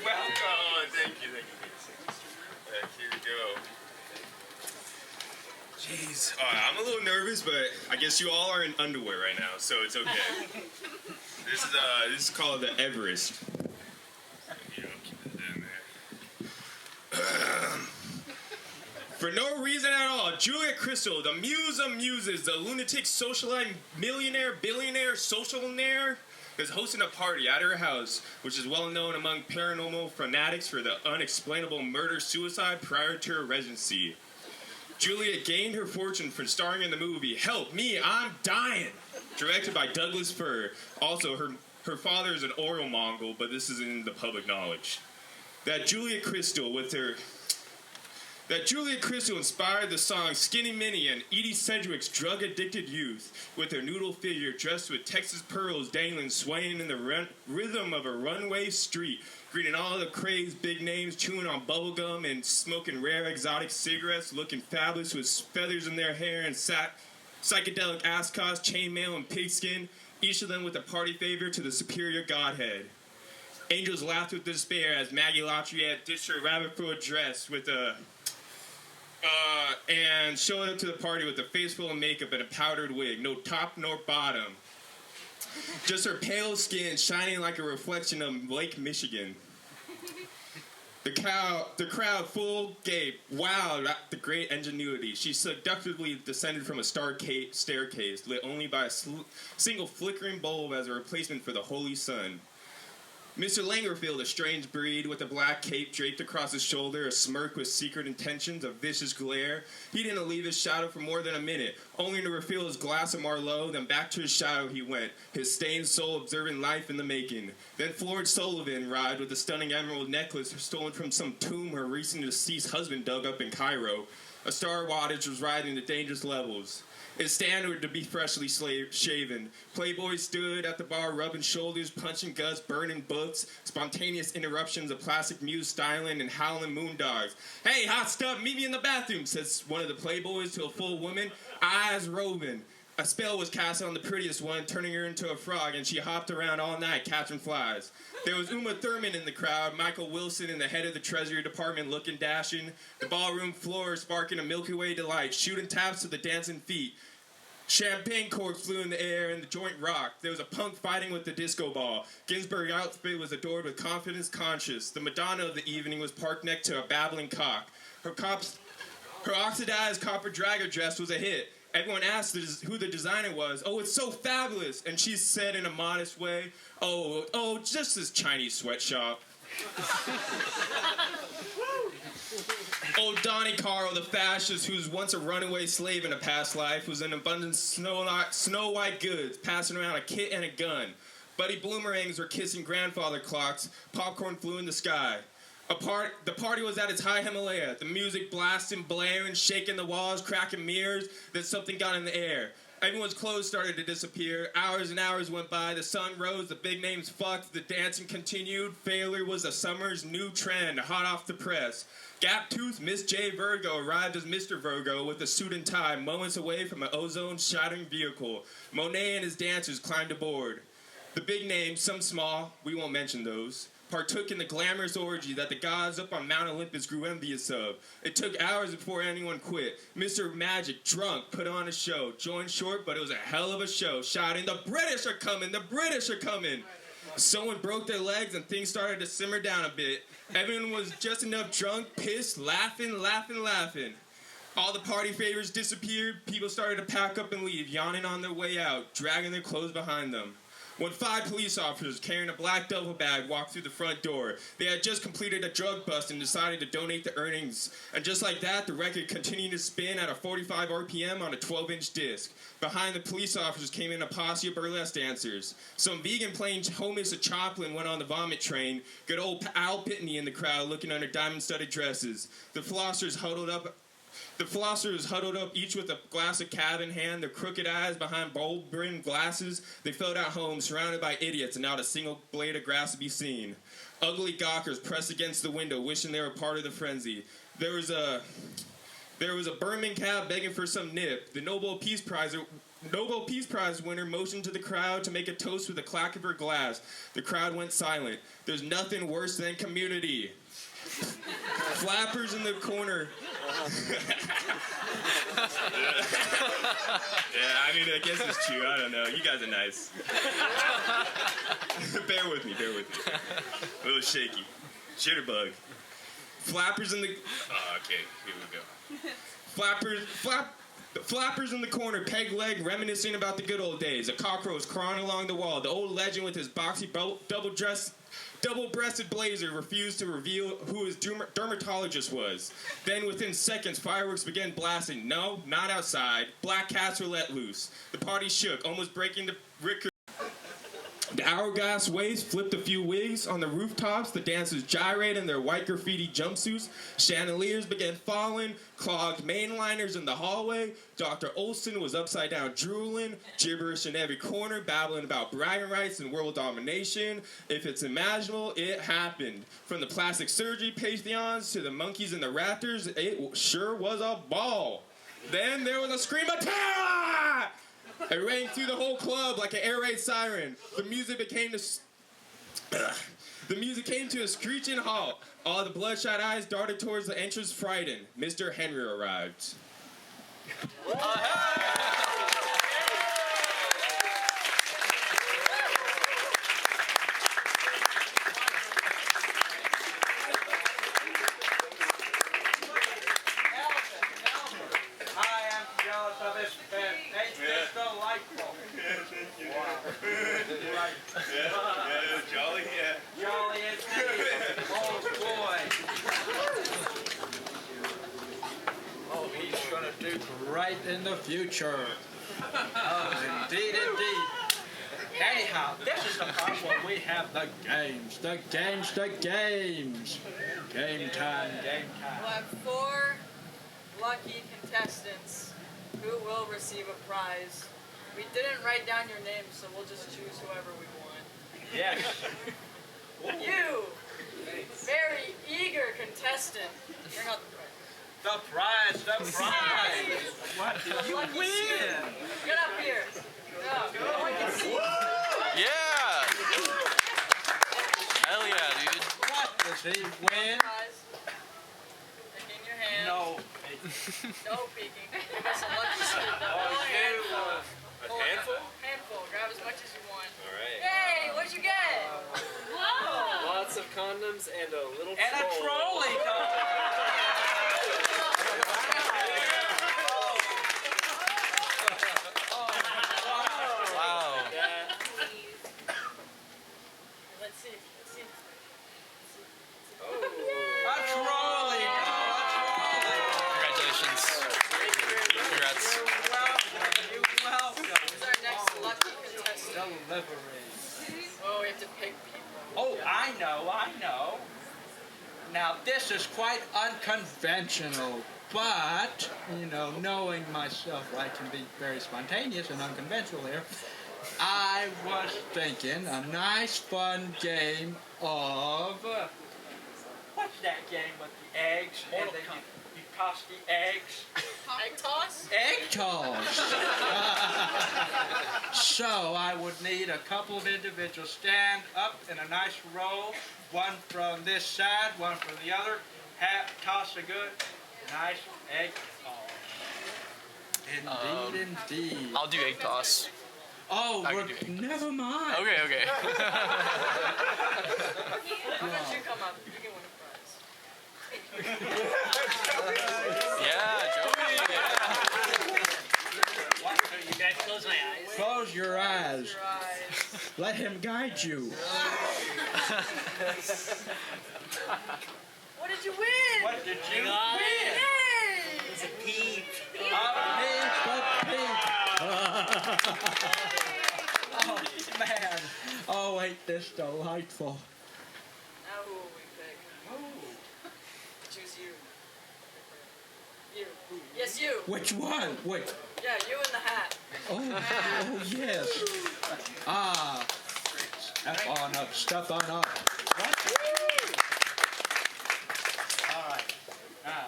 Welcome. Thank you. Here we go. Jeez. I'm a little nervous, but I guess you all are in underwear right now, so it's okay. This is called the Everest. You know, keep it in there. For no reason at all, Julia Crystal, the muse of muses, the lunatic socialite millionaire, billionaire, socialnaire, is hosting a party at her house, which is well known among paranormal fanatics for the unexplainable murder-suicide prior to her residency. Julia gained her fortune from starring in the movie Help Me, I'm Dying, directed by Douglas Fir. Also, her father is an oral Mongol, but this is in the public knowledge. That Julia Crystal inspired the song Skinny Minnie and Edie Sedgwick's drug-addicted youth with her noodle figure dressed with Texas pearls dangling, swaying in the rhythm of a runway street, greeting all the crazed big names, chewing on bubblegum and smoking rare exotic cigarettes, looking fabulous with feathers in their hair and psychedelic ascots, chainmail, and pigskin, each of them with a party favor to the superior godhead. Angels laughed with despair as Maggie Latriette ditched her rabbit-filled dress with and showed up to the party with a face full of makeup and a powdered wig, no top nor bottom. Just her pale skin shining like a reflection of Lake Michigan. The crowd full gaped, wowed at the great ingenuity. She seductively descended from a staircase lit only by a single flickering bulb as a replacement for the holy sun. Mr. Langerfield, a strange breed with a black cape draped across his shoulder, a smirk with secret intentions, a vicious glare. He didn't leave his shadow for more than a minute, only to refill his glass of Marlowe, then back to his shadow he went, his stained soul observing life in the making. Then Florence Sullivan arrived with a stunning emerald necklace stolen from some tomb her recent deceased husband dug up in Cairo. A star wattage was riding to dangerous levels. It's standard to be freshly shaven. Playboy stood at the bar rubbing shoulders, punching guts, burning books, spontaneous interruptions of plastic muse styling and howling moondogs. Hey, hot stuff, meet me in the bathroom, says one of the playboys to a full woman, eyes roving. A spell was cast on the prettiest one, turning her into a frog, and she hopped around all night catching flies. There was Uma Thurman in the crowd, Michael Wilson and the head of the Treasury Department looking dashing, the ballroom floor sparking a Milky Way delight, shooting taps to the dancing feet. Champagne corks flew in the air and the joint rocked. There was a punk fighting with the disco ball. Ginsberg's outfit was adored with confidence conscious. The Madonna of the evening was parked next to a babbling cock. Her oxidized copper dragger dress was a hit. Everyone asked who the designer was. Oh, it's so fabulous. And she said in a modest way, oh, just this Chinese sweatshop. Old Donnie Carl, the fascist who was once a runaway slave in a past life, was in abundant snow white goods, passing around a kit and a gun. Buddy Bloomerangs were kissing grandfather clocks. Popcorn flew in the sky. The party was at its high Himalaya. The music blasting, blaring, shaking the walls, cracking mirrors. Then something got in the air. Everyone's clothes started to disappear. Hours and hours went by. The sun rose. The big names fucked. The dancing continued. Failure was the summer's new trend, hot off the press. Gap-toothed Miss J. Virgo arrived as Mr. Virgo with a suit and tie, moments away from an ozone-shattering vehicle. Monet and his dancers climbed aboard. The big names, some small, we won't mention those, partook in the glamorous orgy that the gods up on Mount Olympus grew envious of. It took hours before anyone quit. Mr. Magic, drunk, put on a show. Joined short, but it was a hell of a show, shouting, "The British are coming! The British are coming!" Someone broke their legs and things started to simmer down a bit. Everyone was just enough drunk, pissed, laughing. All the party favors disappeared. People started to pack up and leave, yawning on their way out, dragging their clothes behind them. when 5 police officers carrying a black duffel bag walked through the front door. They had just completed a drug bust and decided to donate the earnings. And just like that, the record continued to spin at a 45 RPM on a 12-inch disc. Behind the police officers came in a posse of burlesque dancers. Some vegan playing Homus of Choplin went on the vomit train. Good old Al Pitney in the crowd looking under diamond-studded dresses. The philosophers huddled up each with a glass of cab in hand, their crooked eyes behind bold-brimmed glasses. They filled out home, surrounded by idiots, and not a single blade of grass to be seen. Ugly gawkers pressed against the window, wishing they were part of the frenzy. There was a Berman cab begging for some nip. The Nobel Peace Prize winner motioned to the crowd to make a toast with a clack of her glass. The crowd went silent. There's nothing worse than community. Flappers in the corner. Yeah, I mean, I guess it's true. I don't know. You guys are nice. Bear with me. A little shaky. Jitterbug. Flappers in the... Oh, okay. Here we go. Flappers in the corner, peg-leg, reminiscing about the good old days. A cockroach crawling along the wall. The old legend with his boxy double-breasted blazer refused to reveal who his dermatologist was. Then within seconds, fireworks began blasting. No, not outside. Black cats were let loose. The party shook, almost breaking the record. The hourglass waves flipped a few wigs on the rooftops. The dancers gyrated in their white graffiti jumpsuits. Chandeliers began falling, clogged mainliners in the hallway. Dr. Olson was upside down drooling, gibberish in every corner, babbling about bragging rights and world domination. If it's imaginable, it happened. From the plastic surgery pantheons to the monkeys and the raptors, it sure was a ball. Then there was a scream of terror! It rang through the whole club like an air raid siren. The music came to a screeching halt. All the bloodshot eyes darted towards the entrance, frightened. Mr. Henry arrived. Jolly indeed. Oh boy. Oh, he's gonna do great in the future. Oh, indeed. Anyhow, this is the part where we have the games. Game time. We'll have 4 lucky contestants who will receive a prize. We didn't write down your names, so we'll just choose whoever we want. Yes. You, very eager contestant, bring out the prize. The prize. What did you win? Get up here. No one can see. Yeah! Hell yeah, dude. What does he win? Prize. Stick in your hand. No. No peeking. Give us a lucky scoop. A handful? Handful. Grab as much as you want. Alright. Hey, what'd you get? Lots of condoms and a little And a trolley dog. Wow. Let's see. A trolley dog. Congratulations. Congrats. You're welcome. Who's our next lucky contestant? Delivery. Oh, we have to pick people. Oh, I know. Now, this is quite unconventional, but, knowing myself, I can be very spontaneous and unconventional here. I was thinking a nice, fun game of... what's that game with the eggs? And then you toss the eggs. Egg toss? Egg toss. So I would need a couple of individuals stand up in a nice row, one from this side, one from the other. Toss a good, nice egg toss. Indeed. I'll do egg toss. Oh, I can do egg never mind. Okay. Why don't you come up? You can win a prize. Yeah, Joey. Yeah. You guys close my eyes. Close your eyes. Your eyes. Let him guide you. What did you win? What did you win? Yay! It's a peep. Oh, man. Oh, ain't this delightful. Now who will we pick? Choose you. You. Yes, you. Which one? Wait. Yeah, you in the hat. Oh, yes. Ah. Step on up. All right. Now,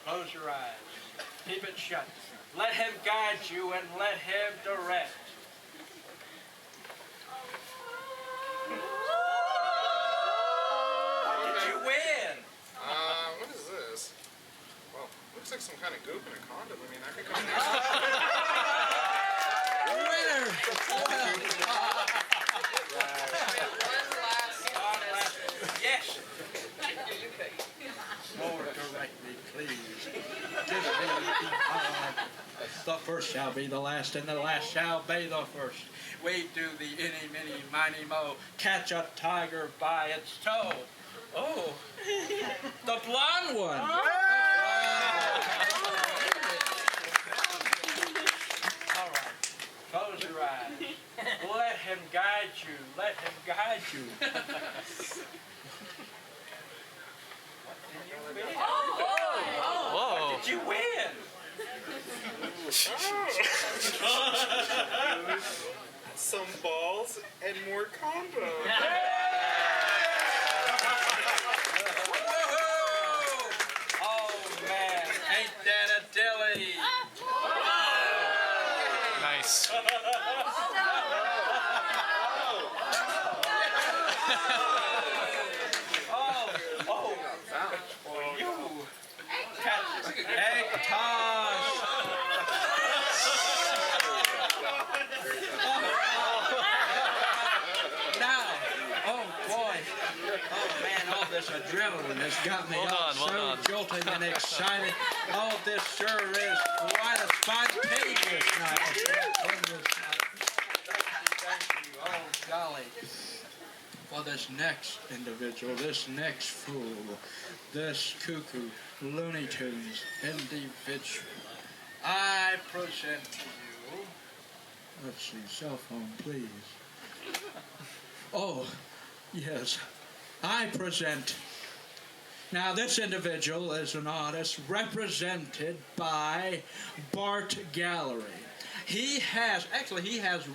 close your eyes. Keep it shut. Let him guide you and let him direct. What did you win? What is this? Well, looks like some kind of goop in a condom. I mean, I could come next. Winner! One last Yes. you pick. More directly, please. Give me the honor. The first shall be the last, and the last shall be the first. We do the inny, miny, miny, mo. Catch a tiger by its toe. Oh, The blonde one. all right. Close your eyes. Let him guide you. Let him guide you. Whoa. What did you win? Some balls and more condoms. Oh man, ain't that a dilly? Nice. Oh, for you. Hey, Tosh. Now, oh boy, oh man, all this adrenaline has got me Hold on. jolting and excited. Oh, this sure is quite a spontaneous night. Thank you. Oh, golly. For this next individual, this next fool, this cuckoo, Looney Tunes individual, I present to you. Let's see, cell phone, please. Oh, yes. I present. Now, this individual is an artist represented by Bart Gallery. He has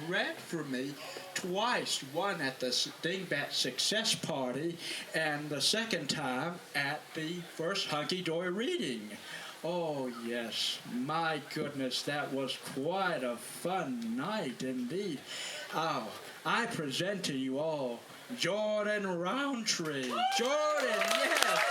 read for me twice, one at the Dingbat Success Party and the second time at the first Honky Dory reading. Oh, yes, my goodness, that was quite a fun night indeed. Oh, I present to you all Jordan Roundtree. Jordan, yes!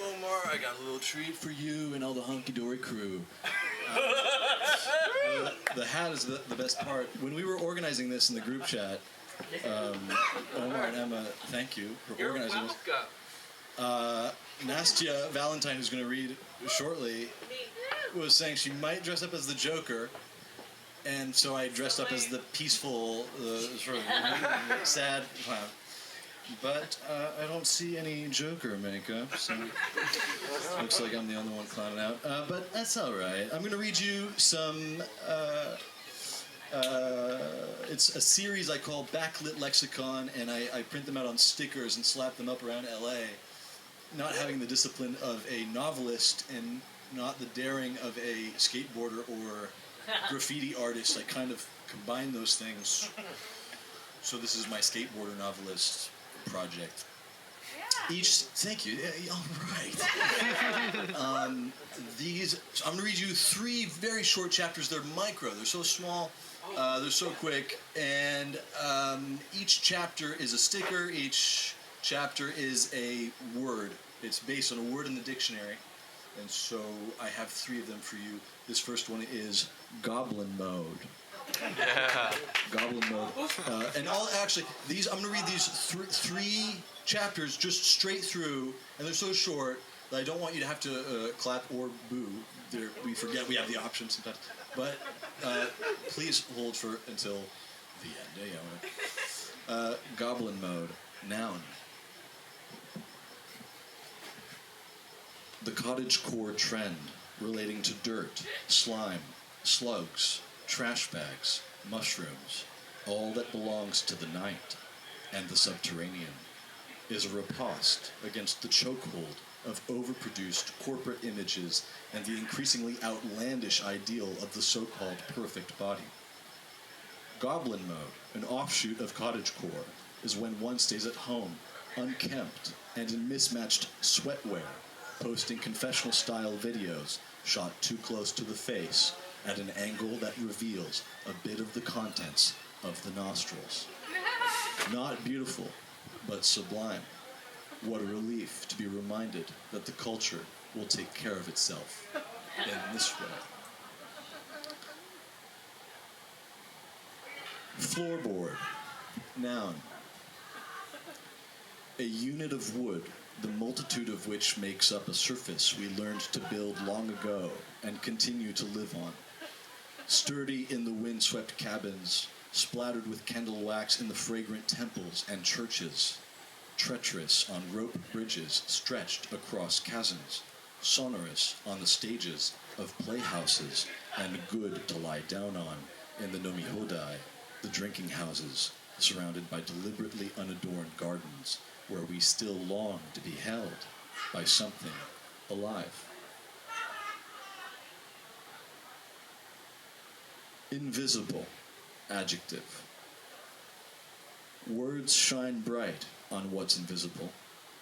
Omar, I got a little treat for you and all the Honky Dory crew. The hat is the best part. When we were organizing this in the group chat, Omar and Emma, thank you for organizing this. Nastya Valentine, who's going to read shortly, was saying she might dress up as the Joker, and so I dressed up as the peaceful, sort of sad clown. But I don't see any Joker makeup, so looks like I'm the only one clowning out. But that's all right. I'm going to read you some. It's a series I call Backlit Lexicon, and I print them out on stickers and slap them up around LA. Not having the discipline of a novelist and not the daring of a skateboarder or graffiti artist, I kind of combine those things. So this is my skateboarder novelist project. Thank you. Yeah, all right. I'm going to read you 3 very short chapters. They're micro. They're so small. They're so quick. And each chapter is a sticker. Each chapter is a word. It's based on a word in the dictionary. And so I have 3 of them for you. This first one is goblin mode. Yeah. Goblin mode. And all actually, these I'm going to read these three chapters just straight through, and they're so short that I don't want you to have to clap or boo. We forget we have the option sometimes. But please hold for until the end. Yeah. Goblin mode. Noun. The cottagecore trend relating to dirt, slime, slugs, trash bags, mushrooms, all that belongs to the night and the subterranean, is a riposte against the chokehold of overproduced corporate images and the increasingly outlandish ideal of the so-called perfect body. Goblin mode, an offshoot of cottagecore, is when one stays at home, unkempt and in mismatched sweatwear, posting confessional-style videos shot too close to the face at an angle that reveals a bit of the contents of the nostrils. Not beautiful, but sublime. What a relief to be reminded that the culture will take care of itself in this way. Floorboard. Noun. A unit of wood, the multitude of which makes up a surface we learned to build long ago and continue to live on. Sturdy in the windswept cabins, splattered with candle wax in the fragrant temples and churches, treacherous on rope bridges stretched across chasms, sonorous on the stages of playhouses, and good to lie down on in the nomihodai, the drinking houses, surrounded by deliberately unadorned gardens, where we still long to be held by something alive. Invisible. Adjective. Words shine bright on what's invisible.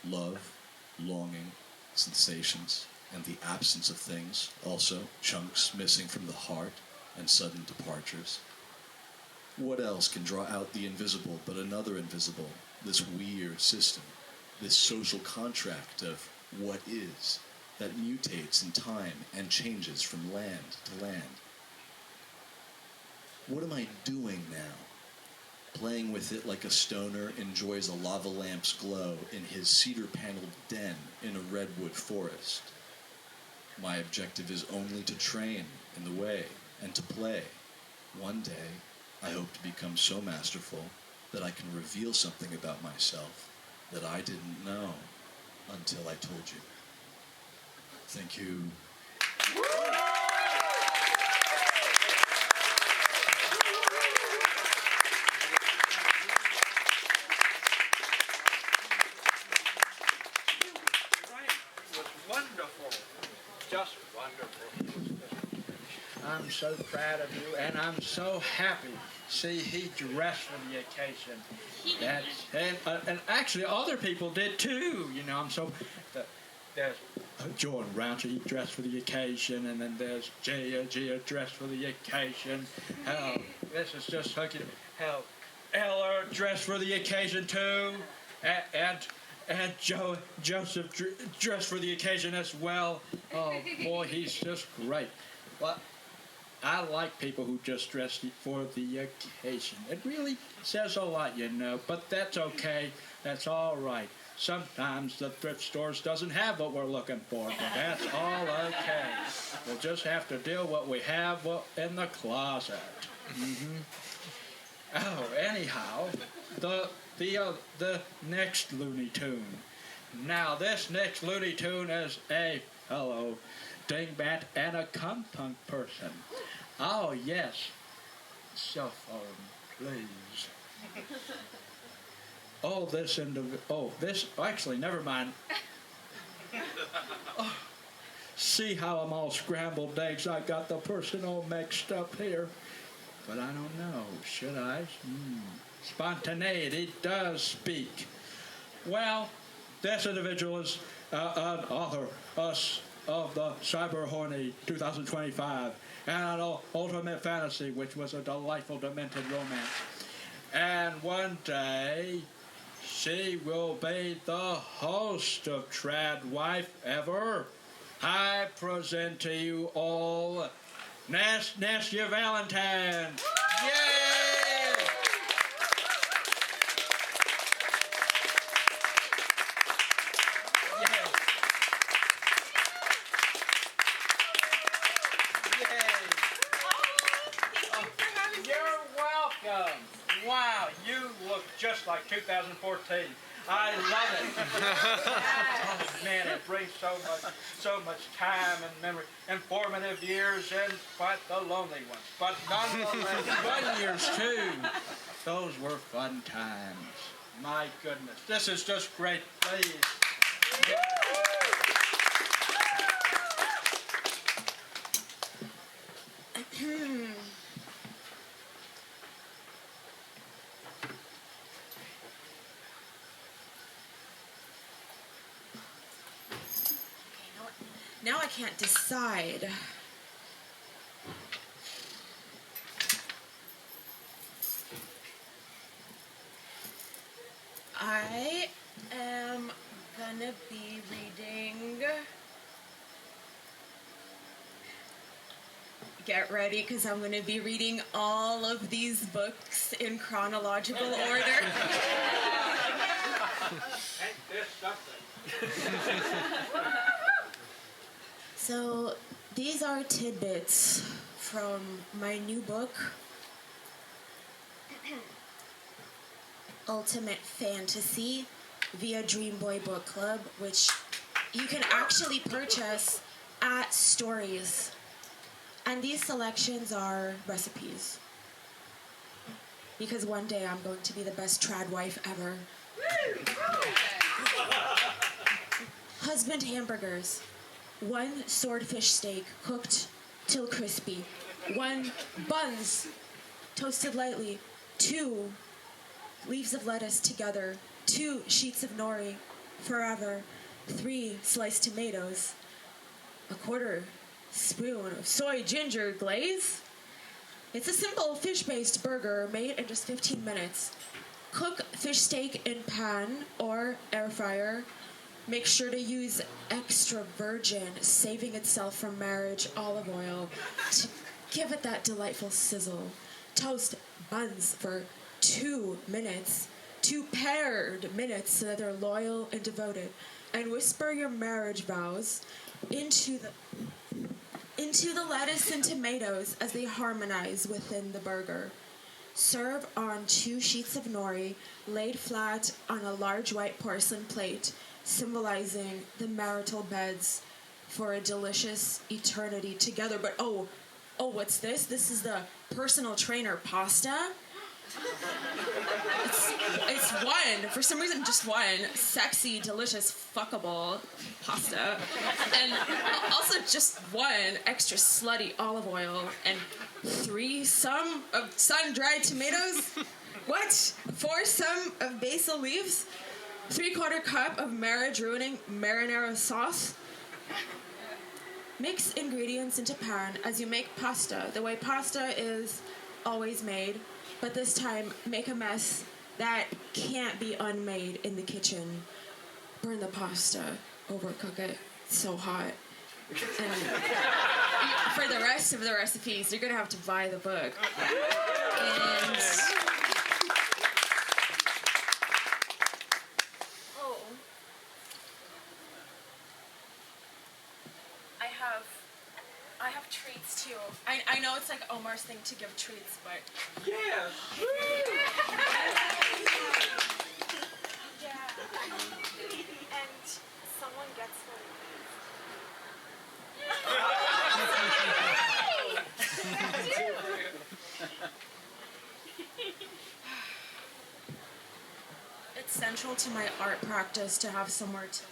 Love, longing, sensations, and the absence of things. Also, chunks missing from the heart and sudden departures. What else can draw out the invisible but another invisible? This weird system, this social contract of what is, that mutates in time and changes from land to land. What am I doing now? Playing with it like a stoner enjoys a lava lamp's glow in his cedar-paneled den in a redwood forest. My objective is only to train in the way and to play. One day, I hope to become so masterful that I can reveal something about myself that I didn't know until I told you. Thank you. Wonderful. Just wonderful. I'm so proud of you, and I'm so happy. See, he dressed for the occasion. And actually, other people did too. You know, I'm so. There's Jordan Rountree, he dressed for the occasion, and then there's Gia dressed for the occasion. Hell, this is just hooking. Hell, Eller dressed for the occasion too, and Joseph dressed for the occasion as well. Oh boy, he's just great. Well, I like people who just dress for the occasion. It really says a lot, you know, but that's okay. That's all right. Sometimes the thrift stores doesn't have what we're looking for, but that's all okay. We'll just have to deal what we have in the closet. Mm-hmm. Oh, anyhow, the next Looney Tune. Now, this next Looney Tune is a fellow dingbat and a cum-punk person. Oh, yes. Cell phone, please. Actually, never mind. Oh, see how I'm all scrambled eggs? I got the person all mixed up here. But I don't know. Should I? Spontaneity does speak. Well, this individual is an author of the Cyber Horny 2025 and an Ultimate Fantasy, which was a delightful, demented romance. And one day, she will be the host of Trad Wife Ever. I present to you all Nastia Valentine. You're welcome. Wow, you look just like 2014. I love it. Oh man, it brings so much time and memory. Informative years and quite the lonely ones. But nonetheless, fun years too. Those were fun times. My goodness, this is just great. Please. Now I can't decide. I am gonna be reading. Get ready, because I'm gonna be reading all of these books in chronological order. Ain't this something? So, these are tidbits from my new book, Ultimate Fantasy, via Dream Boy Book Club, which you can actually purchase at Stories. And these selections are recipes. Because one day I'm going to be the best trad wife ever. Husband hamburgers. 1 swordfish steak cooked till crispy. 1 buns toasted lightly. 2 leaves of lettuce together. 2 sheets of nori forever. 3 sliced tomatoes. 1/4 spoon of soy ginger glaze. It's a simple fish-based burger made in just 15 minutes. Cook fish steak in pan or air fryer. Make sure to use extra virgin, saving itself from marriage olive oil to give it that delightful sizzle. Toast buns for 2 minutes, 2 paired minutes so that they're loyal and devoted. And whisper your marriage vows into the lettuce and tomatoes as they harmonize within the burger. Serve on 2 sheets of nori laid flat on a large white porcelain plate, symbolizing the marital beds for a delicious eternity together. But oh, what's this? This is the personal trainer pasta. It's 1, for some reason just 1, sexy, delicious, fuckable pasta. And also just 1 extra slutty olive oil and 3 some of sun-dried tomatoes. What? 4 some of basil leaves. 3/4 cup of marriage-ruining marinara sauce. Mix ingredients into pan as you make pasta, the way pasta is always made, but this time make a mess that can't be unmade in the kitchen. Burn the pasta, overcook it, it's so hot. And for the rest of the recipes, you're gonna have to buy the book. And I have treats too. I know it's like Omar's thing to give treats, but Yeah. Yeah. And someone gets it's central to my art practice to have somewhere to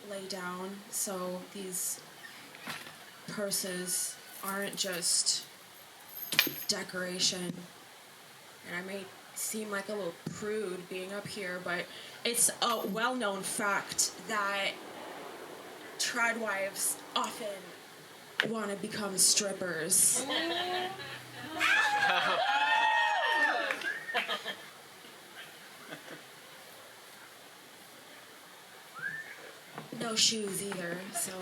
lay down, so these purses aren't just decoration. And I may seem like a little prude being up here, but it's a well-known fact that trad wives often want to become strippers. No shoes either, so.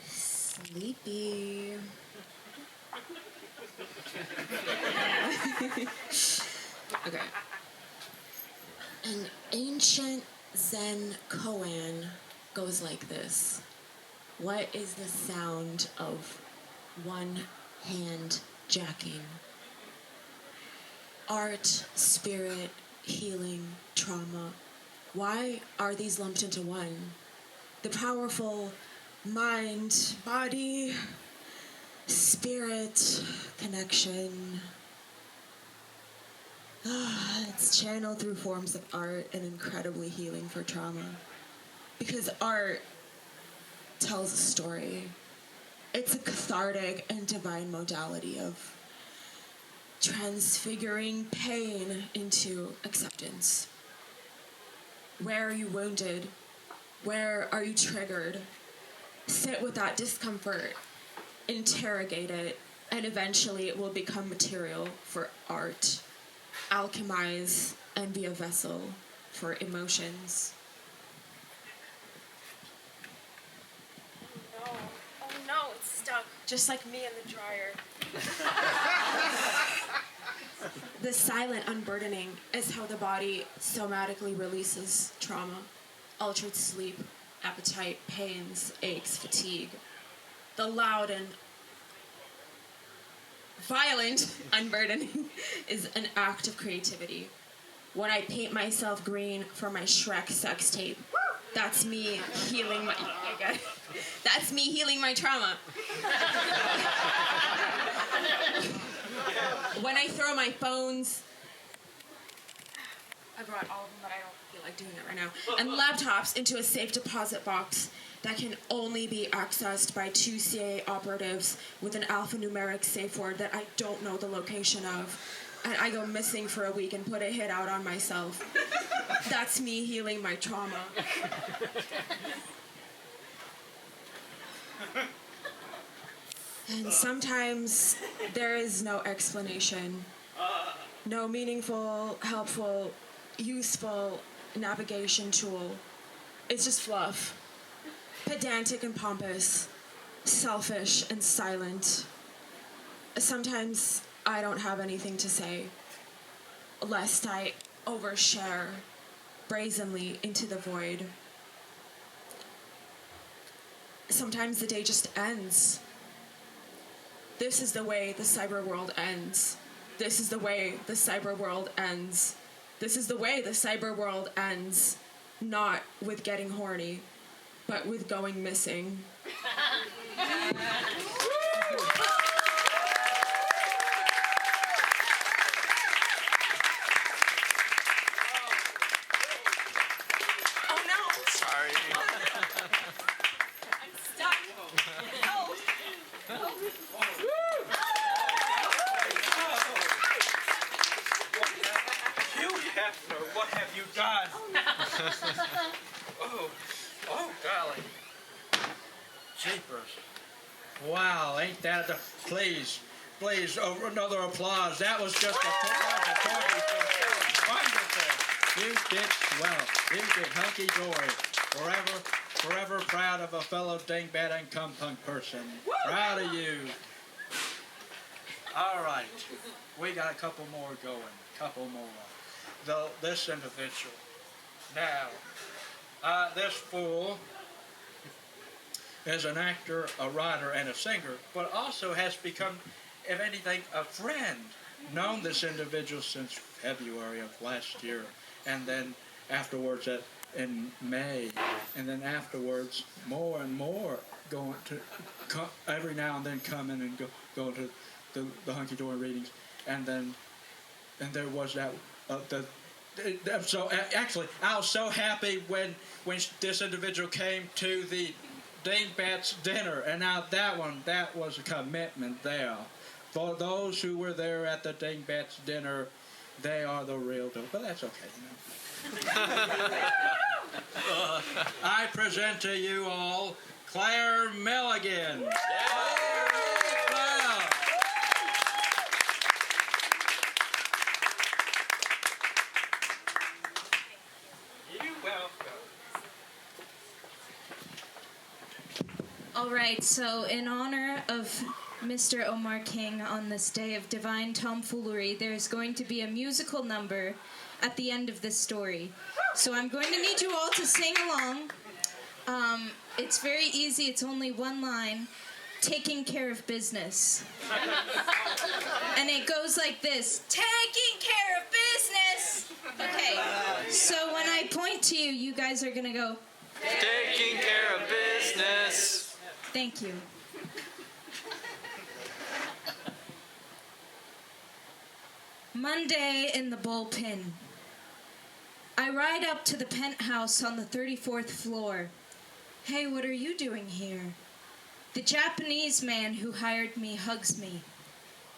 Sleepy. Okay. An ancient Zen koan goes like this. What is the sound of one hand jacking? Art, spirit, healing, trauma. Why are these lumped into one? The powerful mind, body, spirit, connection. It's channeled through forms of art and incredibly healing for trauma. Because art tells a story. It's a cathartic and divine modality of transfiguring pain into acceptance. Where are you wounded? Where are you triggered? Sit with that discomfort, interrogate it, and eventually it will become material for art. Alchemize and be a vessel for emotions. Oh no, it's stuck. Just like me in the dryer. The silent unburdening is how the body somatically releases trauma, altered sleep, appetite, pains, aches, fatigue. The loud and violent unburdening is an act of creativity. When I paint myself green for my Shrek sex tape, that's me healing my... Okay. That's me healing my trauma. When I throw my phones... I brought all of them, but I don't feel like doing it right now. And laptops into a safe deposit box that can only be accessed by 2 CIA operatives with an alphanumeric safe word that I don't know the location of. And I go missing for a week and put a hit out on myself. That's me healing my trauma. And sometimes there is no explanation. No meaningful, helpful, useful navigation tool. It's just fluff. Pedantic and pompous. Selfish and silent. Sometimes I don't have anything to say, lest I overshare brazenly into the void. Sometimes the day just ends. This is the way the cyber world ends. This is the way the cyber world ends. This is the way the cyber world ends. Not with getting horny, but with going missing. Oh no! Sorry. I'm stuck. No. You Hefner, what have you done? Oh, golly. Jeepers. Wow, ain't that the... Please, another applause. That was just a wonderful. You did swell. You did hunky dory. Forever proud of a fellow dingbat and cum punk person. Proud of you. All right. We got a couple more going. This individual. Now, this fool is an actor, a writer, and a singer, but also has become, if anything, a friend. Known this individual since February of last year, and then afterwards in May, and then afterwards more and more going to every now and then coming and going to the hunky dory readings, and there was that so actually I was so happy when this individual came to the Dingbats dinner, and now that was a commitment there. For those who were there at the Dingbats dinner, they are the real deal, but that's okay, you know. I present to you all Claire Milligan. All right, so in honor of Mr. Omar King on this day of divine tomfoolery, there's going to be a musical number at the end of this story. So I'm going to need you all to sing along. It's very easy. It's only one line. Taking care of business. And it goes like this. Taking care of business! Okay, so when I point to you, you guys are going to go... Taking care of business. Thank you. Monday in the bullpen. I ride up to the penthouse on the 34th floor. Hey, what are you doing here? The Japanese man who hired me hugs me.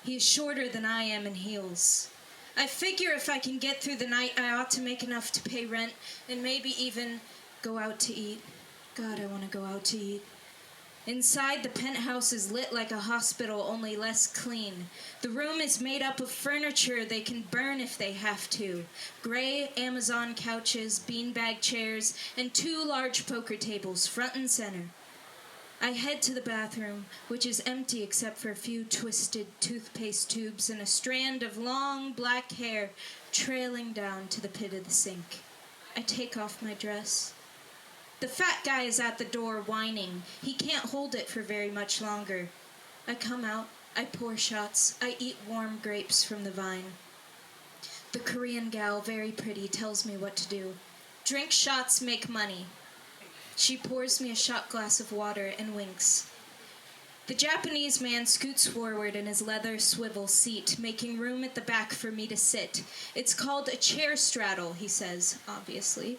He is shorter than I am in heels. I figure if I can get through the night, I ought to make enough to pay rent and maybe even go out to eat. God, I want to go out to eat. Inside, the penthouse is lit like a hospital, only less clean. The room is made up of furniture they can burn if they have to. Gray Amazon couches, beanbag chairs, and 2 large poker tables, front and center. I head to the bathroom, which is empty except for a few twisted toothpaste tubes and a strand of long black hair trailing down to the pit of the sink. I take off my dress. The fat guy is at the door whining. He can't hold it for very much longer. I come out, I pour shots, I eat warm grapes from the vine. The Korean gal, very pretty, tells me what to do. Drink shots, make money. She pours me a shot glass of water and winks. The Japanese man scoots forward in his leather swivel seat, making room at the back for me to sit. It's called a chair straddle, he says, obviously.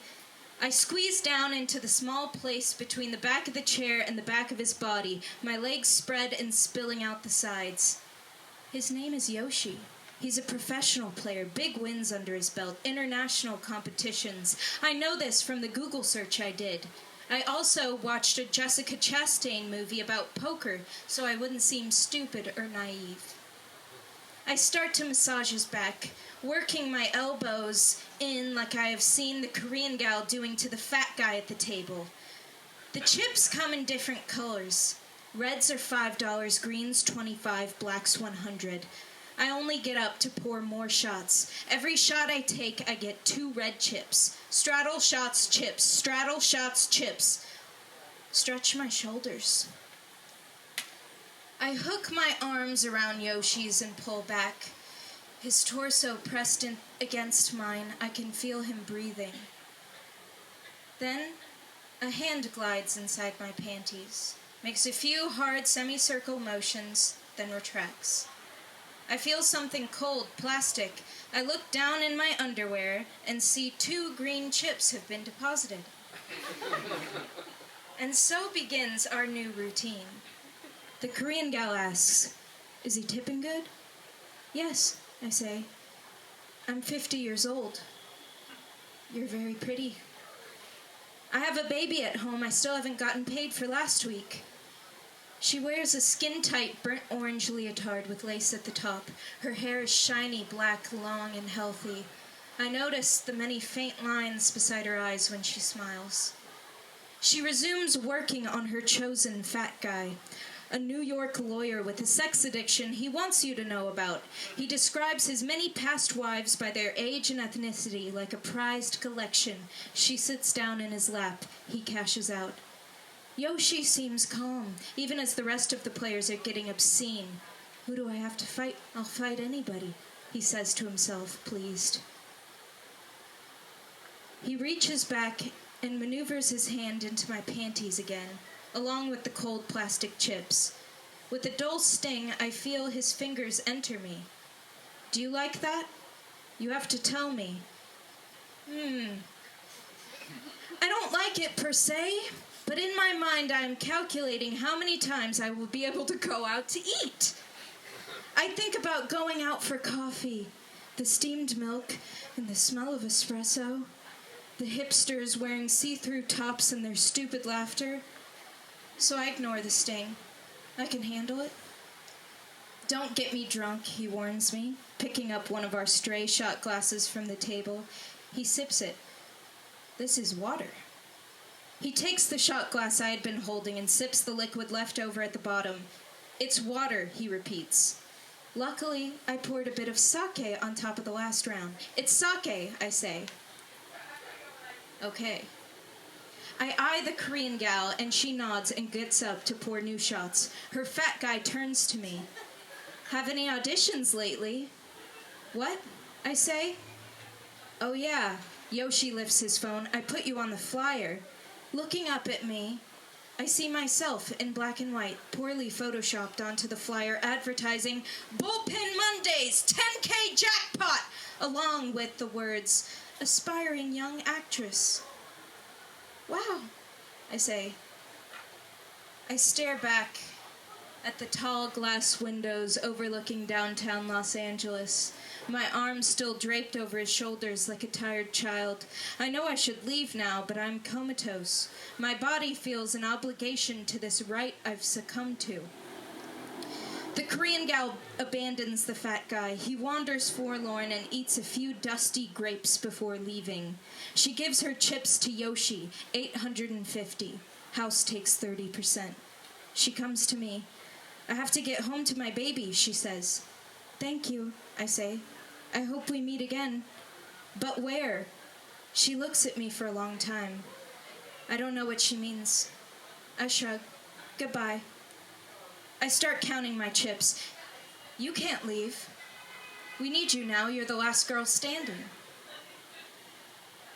I squeeze down into the small place between the back of the chair and the back of his body, my legs spread and spilling out the sides. His name is Yoshi. He's a professional player, big wins under his belt, international competitions. I know this from the Google search I did. I also watched a Jessica Chastain movie about poker, so I wouldn't seem stupid or naive. I start to massage his back, working my elbows in like I have seen the Korean gal doing to the fat guy at the table. The chips come in different colors. Reds are $5, greens $25, blacks $100. I only get up to pour more shots. Every shot I take, I get 2 red chips. Straddle shots, chips. Straddle shots, chips. Stretch my shoulders. I hook my arms around Yoshi's and pull back. His torso pressed against mine, I can feel him breathing. Then, a hand glides inside my panties, makes a few hard semicircle motions, then retracts. I feel something cold, plastic. I look down in my underwear and see 2 green chips have been deposited. And so begins our new routine. The Korean gal asks, "Is he tipping good?" "Yes," I say. "I'm 50 years old." "You're very pretty." "I have a baby at home I still haven't gotten paid for last week." She wears a skin-tight burnt orange leotard with lace at the top. Her hair is shiny, black, long, and healthy. I notice the many faint lines beside her eyes when she smiles. She resumes working on her chosen fat guy, a New York lawyer with a sex addiction he wants you to know about. He describes his many past wives by their age and ethnicity like a prized collection. She sits down in his lap. He cashes out. Yoshi seems calm, even as the rest of the players are getting obscene. "Who do I have to fight? I'll fight anybody," he says to himself, pleased. He reaches back and maneuvers his hand into my panties again, along with the cold plastic chips. With a dull sting, I feel his fingers enter me. "Do you like that? You have to tell me." I don't like it per se, but in my mind I am calculating how many times I will be able to go out to eat. I think about going out for coffee, the steamed milk, and the smell of espresso, the hipsters wearing see-through tops and their stupid laughter. So I ignore the sting. I can handle it. "Don't get me drunk," he warns me, picking up one of our stray shot glasses from the table. He sips it. "This is water." He takes the shot glass I had been holding and sips the liquid left over at the bottom. "It's water," he repeats. Luckily, I poured a bit of sake on top of the last round. "It's sake," I say. Okay. I eye the Korean gal, and she nods and gets up to pour new shots. Her fat guy turns to me. "Have any auditions lately?" "What?" I say. "Oh yeah." Yoshi lifts his phone. "I put you on the flyer." Looking up at me, I see myself in black and white, poorly photoshopped onto the flyer advertising Bullpen Mondays, 10K jackpot, along with the words, "Aspiring young actress." "Wow," I say. I stare back at the tall glass windows overlooking downtown Los Angeles, my arms still draped over his shoulders like a tired child. I know I should leave now, but I'm comatose. My body feels an obligation to this rite I've succumbed to. The Korean gal abandons the fat guy. He wanders forlorn and eats a few dusty grapes before leaving. She gives her chips to Yoshi, 850. House takes 30%. She comes to me. "I have to get home to my baby," she says. "Thank you," I say. "I hope we meet again." "But where?" She looks at me for a long time. I don't know what she means. I shrug. "Goodbye." I start counting my chips. "You can't leave. We need you now. You're the last girl standing."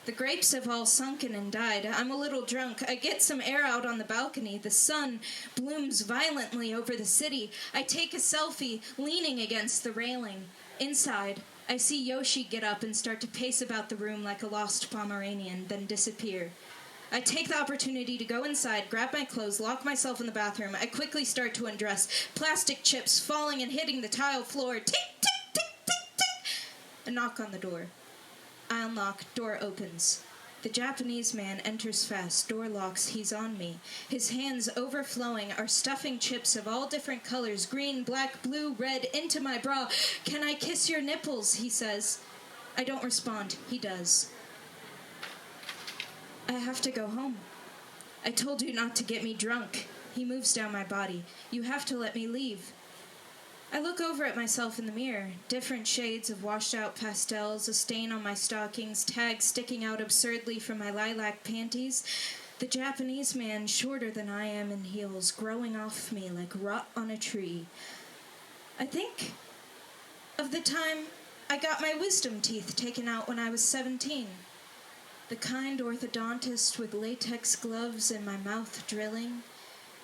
The grapes have all sunken and died. I'm a little drunk. I get some air out on the balcony. The sun blooms violently over the city. I take a selfie, leaning against the railing. Inside, I see Yoshi get up and start to pace about the room like a lost Pomeranian, then disappear. I take the opportunity to go inside, grab my clothes, lock myself in the bathroom. I quickly start to undress. Plastic chips falling and hitting the tile floor. Tick, tick, tick, tick, tick. A knock on the door. I unlock. Door opens. The Japanese man enters fast. Door locks. He's on me. His hands overflowing are stuffing chips of all different colors, green, black, blue, red, into my bra. "Can I kiss your nipples?" he says. I don't respond. He does. "I have to go home. I told you not to get me drunk." He moves down my body. "You have to let me leave." I look over at myself in the mirror. Different shades of washed-out pastels, a stain on my stockings, tags sticking out absurdly from my lilac panties. The Japanese man, shorter than I am in heels, growing off me like rot on a tree. I think of the time I got my wisdom teeth taken out when I was 17. The kind orthodontist with latex gloves and my mouth drilling.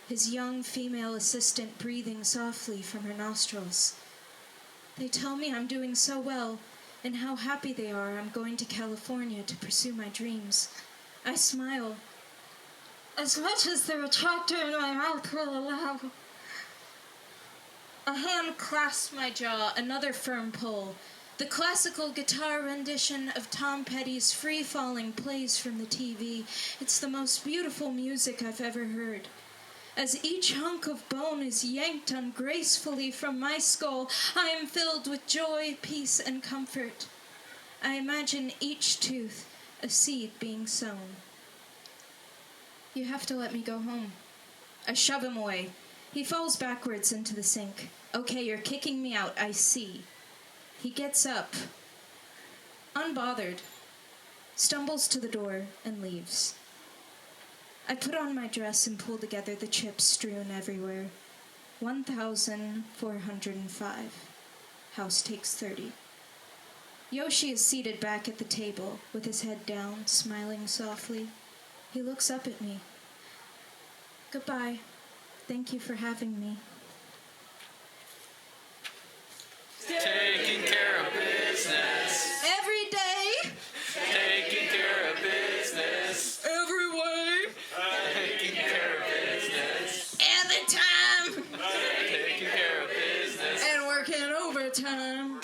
His young female assistant breathing softly from her nostrils. They tell me I'm doing so well, and how happy they are I'm going to California to pursue my dreams. I smile, as much as the retractor in my mouth will allow. A hand clasps my jaw, another firm pull. The classical guitar rendition of Tom Petty's Free Falling plays from the TV. It's the most beautiful music I've ever heard. As each hunk of bone is yanked ungracefully from my skull, I am filled with joy, peace, and comfort. I imagine each tooth a seed being sown. "You have to let me go home." I shove him away. He falls backwards into the sink. "Okay, you're kicking me out, I see." He gets up, unbothered, stumbles to the door, and leaves. I put on my dress and pull together the chips strewn everywhere. 1,405. House takes 30. Yoshi is seated back at the table, with his head down, smiling softly. He looks up at me. "Goodbye. Thank you for having me." Taking care of business. Every day. Taking care of business. Every way. Taking care of business. Every time. Taking care of business. And working overtime.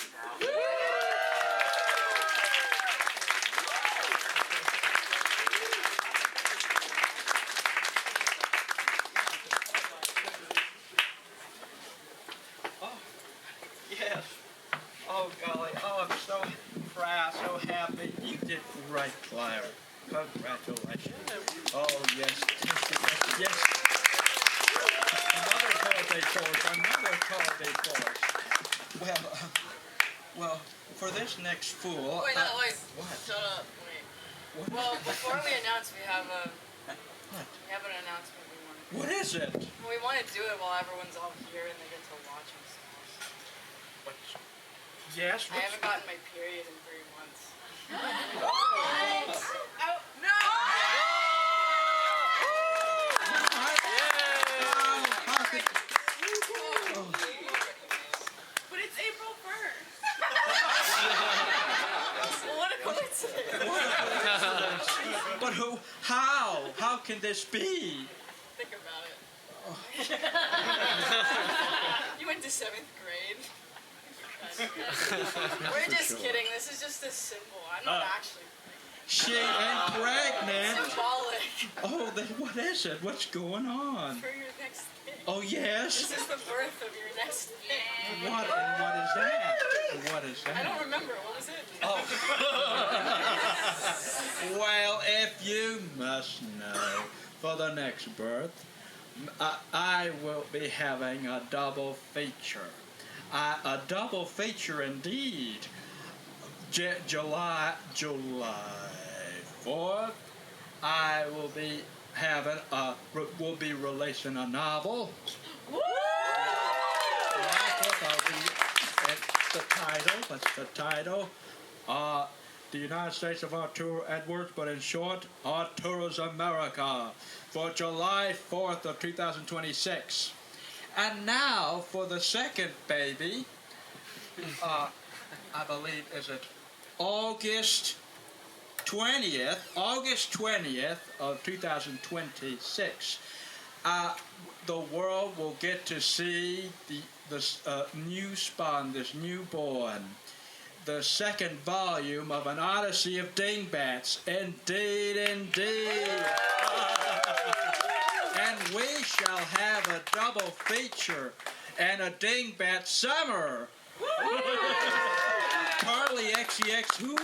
Yes. Oh, golly. Oh, I'm so proud, so happy. You did great, Claire. Congratulations. Oh, yes. Yes. Another birthday for us. Well, for this next fool... Wait, no, wait. What? Shut up. Wait. What? Well, before we announce, we have an announcement we want to do. What is it? We want to do it while everyone's all here and they get to watch and stuff. Yes? I haven't gotten my period in 3 months. What? Oh, no! But it's April 1st. What a coincidence. But who? How? How can this be? Think about it. You went to 7th grade. We're just kidding. This is just a symbol. I'm not actually She ain't pregnant. symbolic Oh, then what is it? What's going on? for your next thing. Oh, yes? This is the birth of your next thing. What? And what is that? What is that? I don't remember. What was it? Well, if you must know, for the next birth, I will be having a double feature. A double feature indeed. July 4th, I will be having we'll be releasing a novel. Woo! That's the title. The United States of Arturo Edwards, but in short, Arturo's America, for July 4th of 2026. And now for the second baby, I believe, is it August 20th of 2026. The world will get to see this new spawn, this newborn, the second volume of An Odyssey of Dingbats. Indeed, indeed. And we shall have a double feature and a Dingbat summer. Carly XEX who?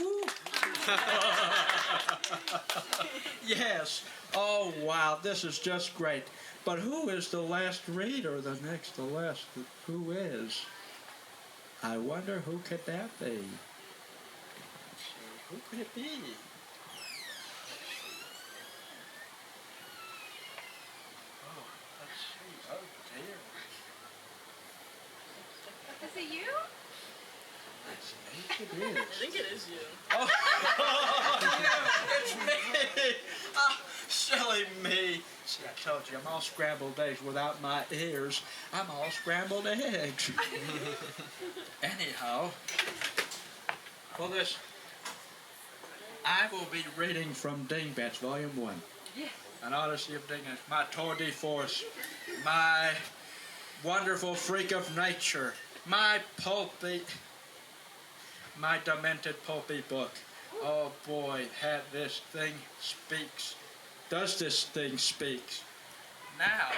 Yes. Oh, wow. This is just great. But who is the last reader? The next to last. Who is? I wonder who could that be? Who could it be? Oh, let's see. Oh, dear. Is it you? Let's see. It is. I think it is you. Oh, it's me! Silly me. See, I told you, I'm all scrambled eggs without my ears. I'm all scrambled eggs. Anyhow, for this, I will be reading from Dingbats, Volume 1. Yeah. An Odyssey of Dingbats, my tour de force, my wonderful freak of nature, my pulpy, my demented pulpy book. Oh boy, this thing speaks. Does this thing speak? Now,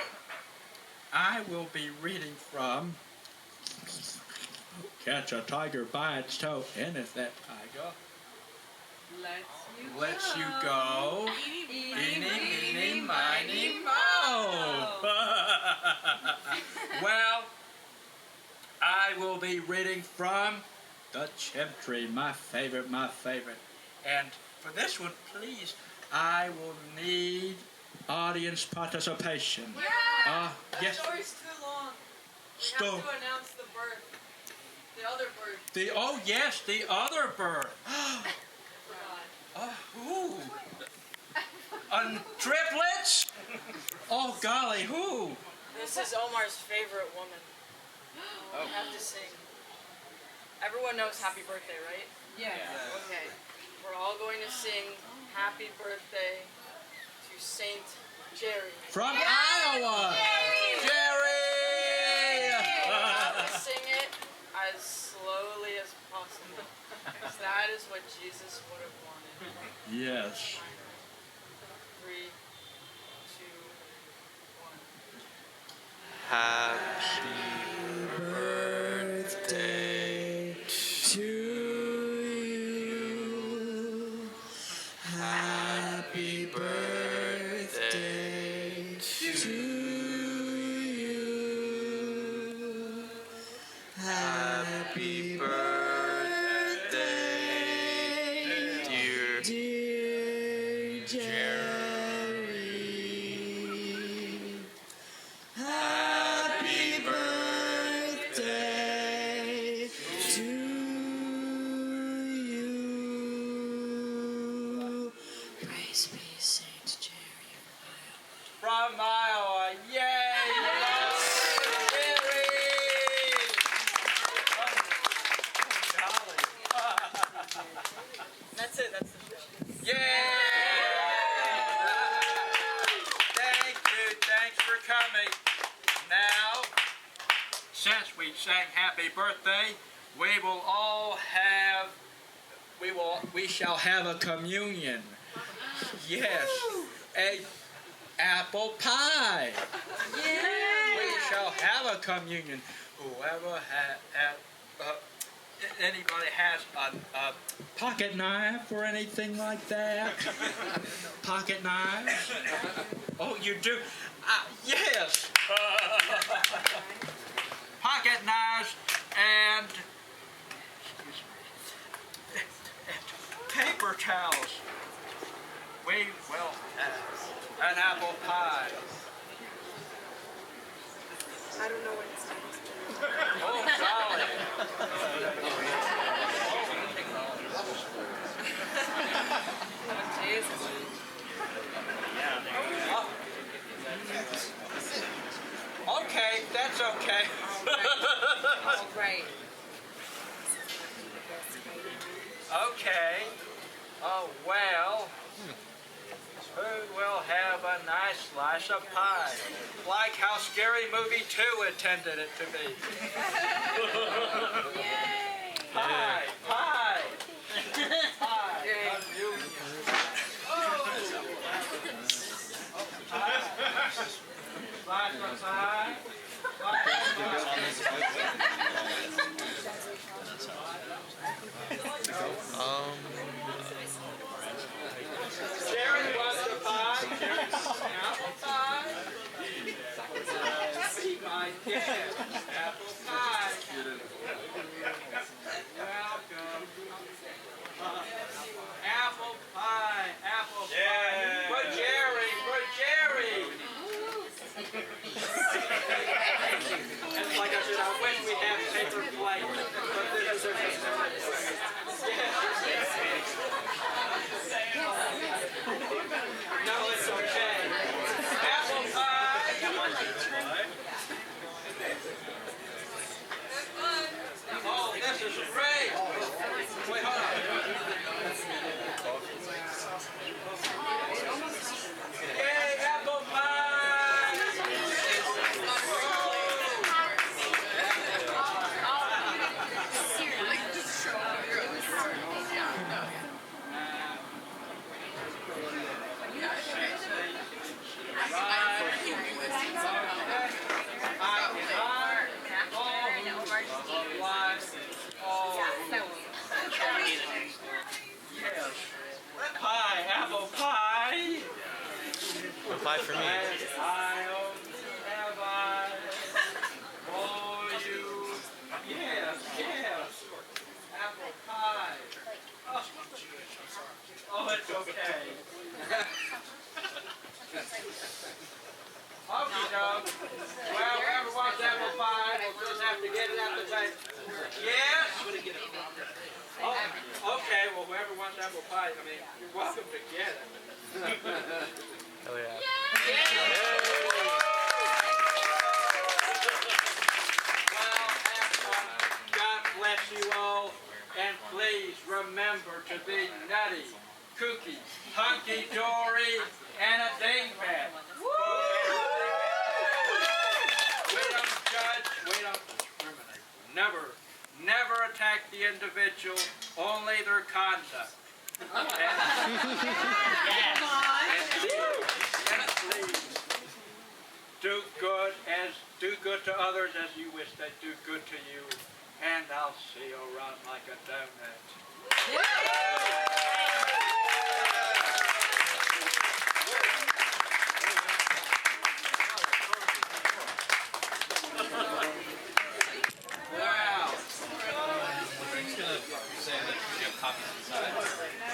I will be reading from Catch a Tiger by its toe. And if that tiger lets you go, eeny, meeny, miny, mo. Well, I will be reading from The Chimp-Tree, my favorite. And for this one, please, I will need audience participation. Yeah! Yes. The story's too long. We have to announce the birth. The other bird. The other bird. Who? Triplets? Oh, golly, who? This is Omar's favorite woman. We have to sing. Everyone knows Happy Birthday, right? Yeah. Okay. We're all going to sing Happy Birthday to Saint Jerry. From Iowa! Jerry! Sing it as slowly as possible. Because that is what Jesus would have wanted. Yes. 3, 2, 1. Happy birthday to you. Happy Iowa. Yay! That's it. That's the show. Yay! Thank you. Thanks for coming. Now, since we sang happy birthday, we shall have a communion. Yes, a apple pie. Yay! We shall have a communion. Whoever anybody has a pocket knife or anything like that? Pocket knives? Oh, you do? Yes. Pocket knives and paper towels. We will have an apple pie. I don't know what it's saying. Oh, golly. Okay, that's okay. All right. Okay. Oh, well. Who will have a nice slice of pie? Like how Scary Movie 2 intended it to be. Yay! Pie! Pie! Pie! Slice of pie. Jerry wants a pie. Apple pie. My guest. Apple pie. Welcome. Apple pie. Apple pie. For Jerry. For Jerry. And like I said, I wish we had paper plates. But this is no, it's okay. Apple pie. Oh, this is great. Wait, hold on. Yay, apple pie. Pie, apple pie. Pie for me. I have eyes for you. Yes, yes. Apple pie. Oh, it's okay. Okay, dog. Well, whoever wants apple pie, we'll just have to get it out the table. Yes? Oh, okay, well, whoever wants apple pie, I mean, you're welcome to get it. Oh yeah. Well, have fun. God bless you all. And please remember to be nutty, kooky, hunky, Dory, and a dingbat. We don't judge, we don't discriminate. Never attack the individual, only their conduct. And please, do good to others as you wish they do good to you, and I'll see you around like a donut. Wow.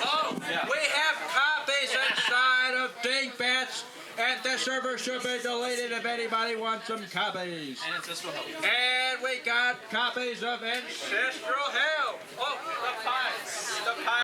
Oh, we have copies inside of Dingbats, and the server should be deleted if anybody wants some copies. And ancestral health. And we got copies of Ancestral Health. Oh, the pie. The pie.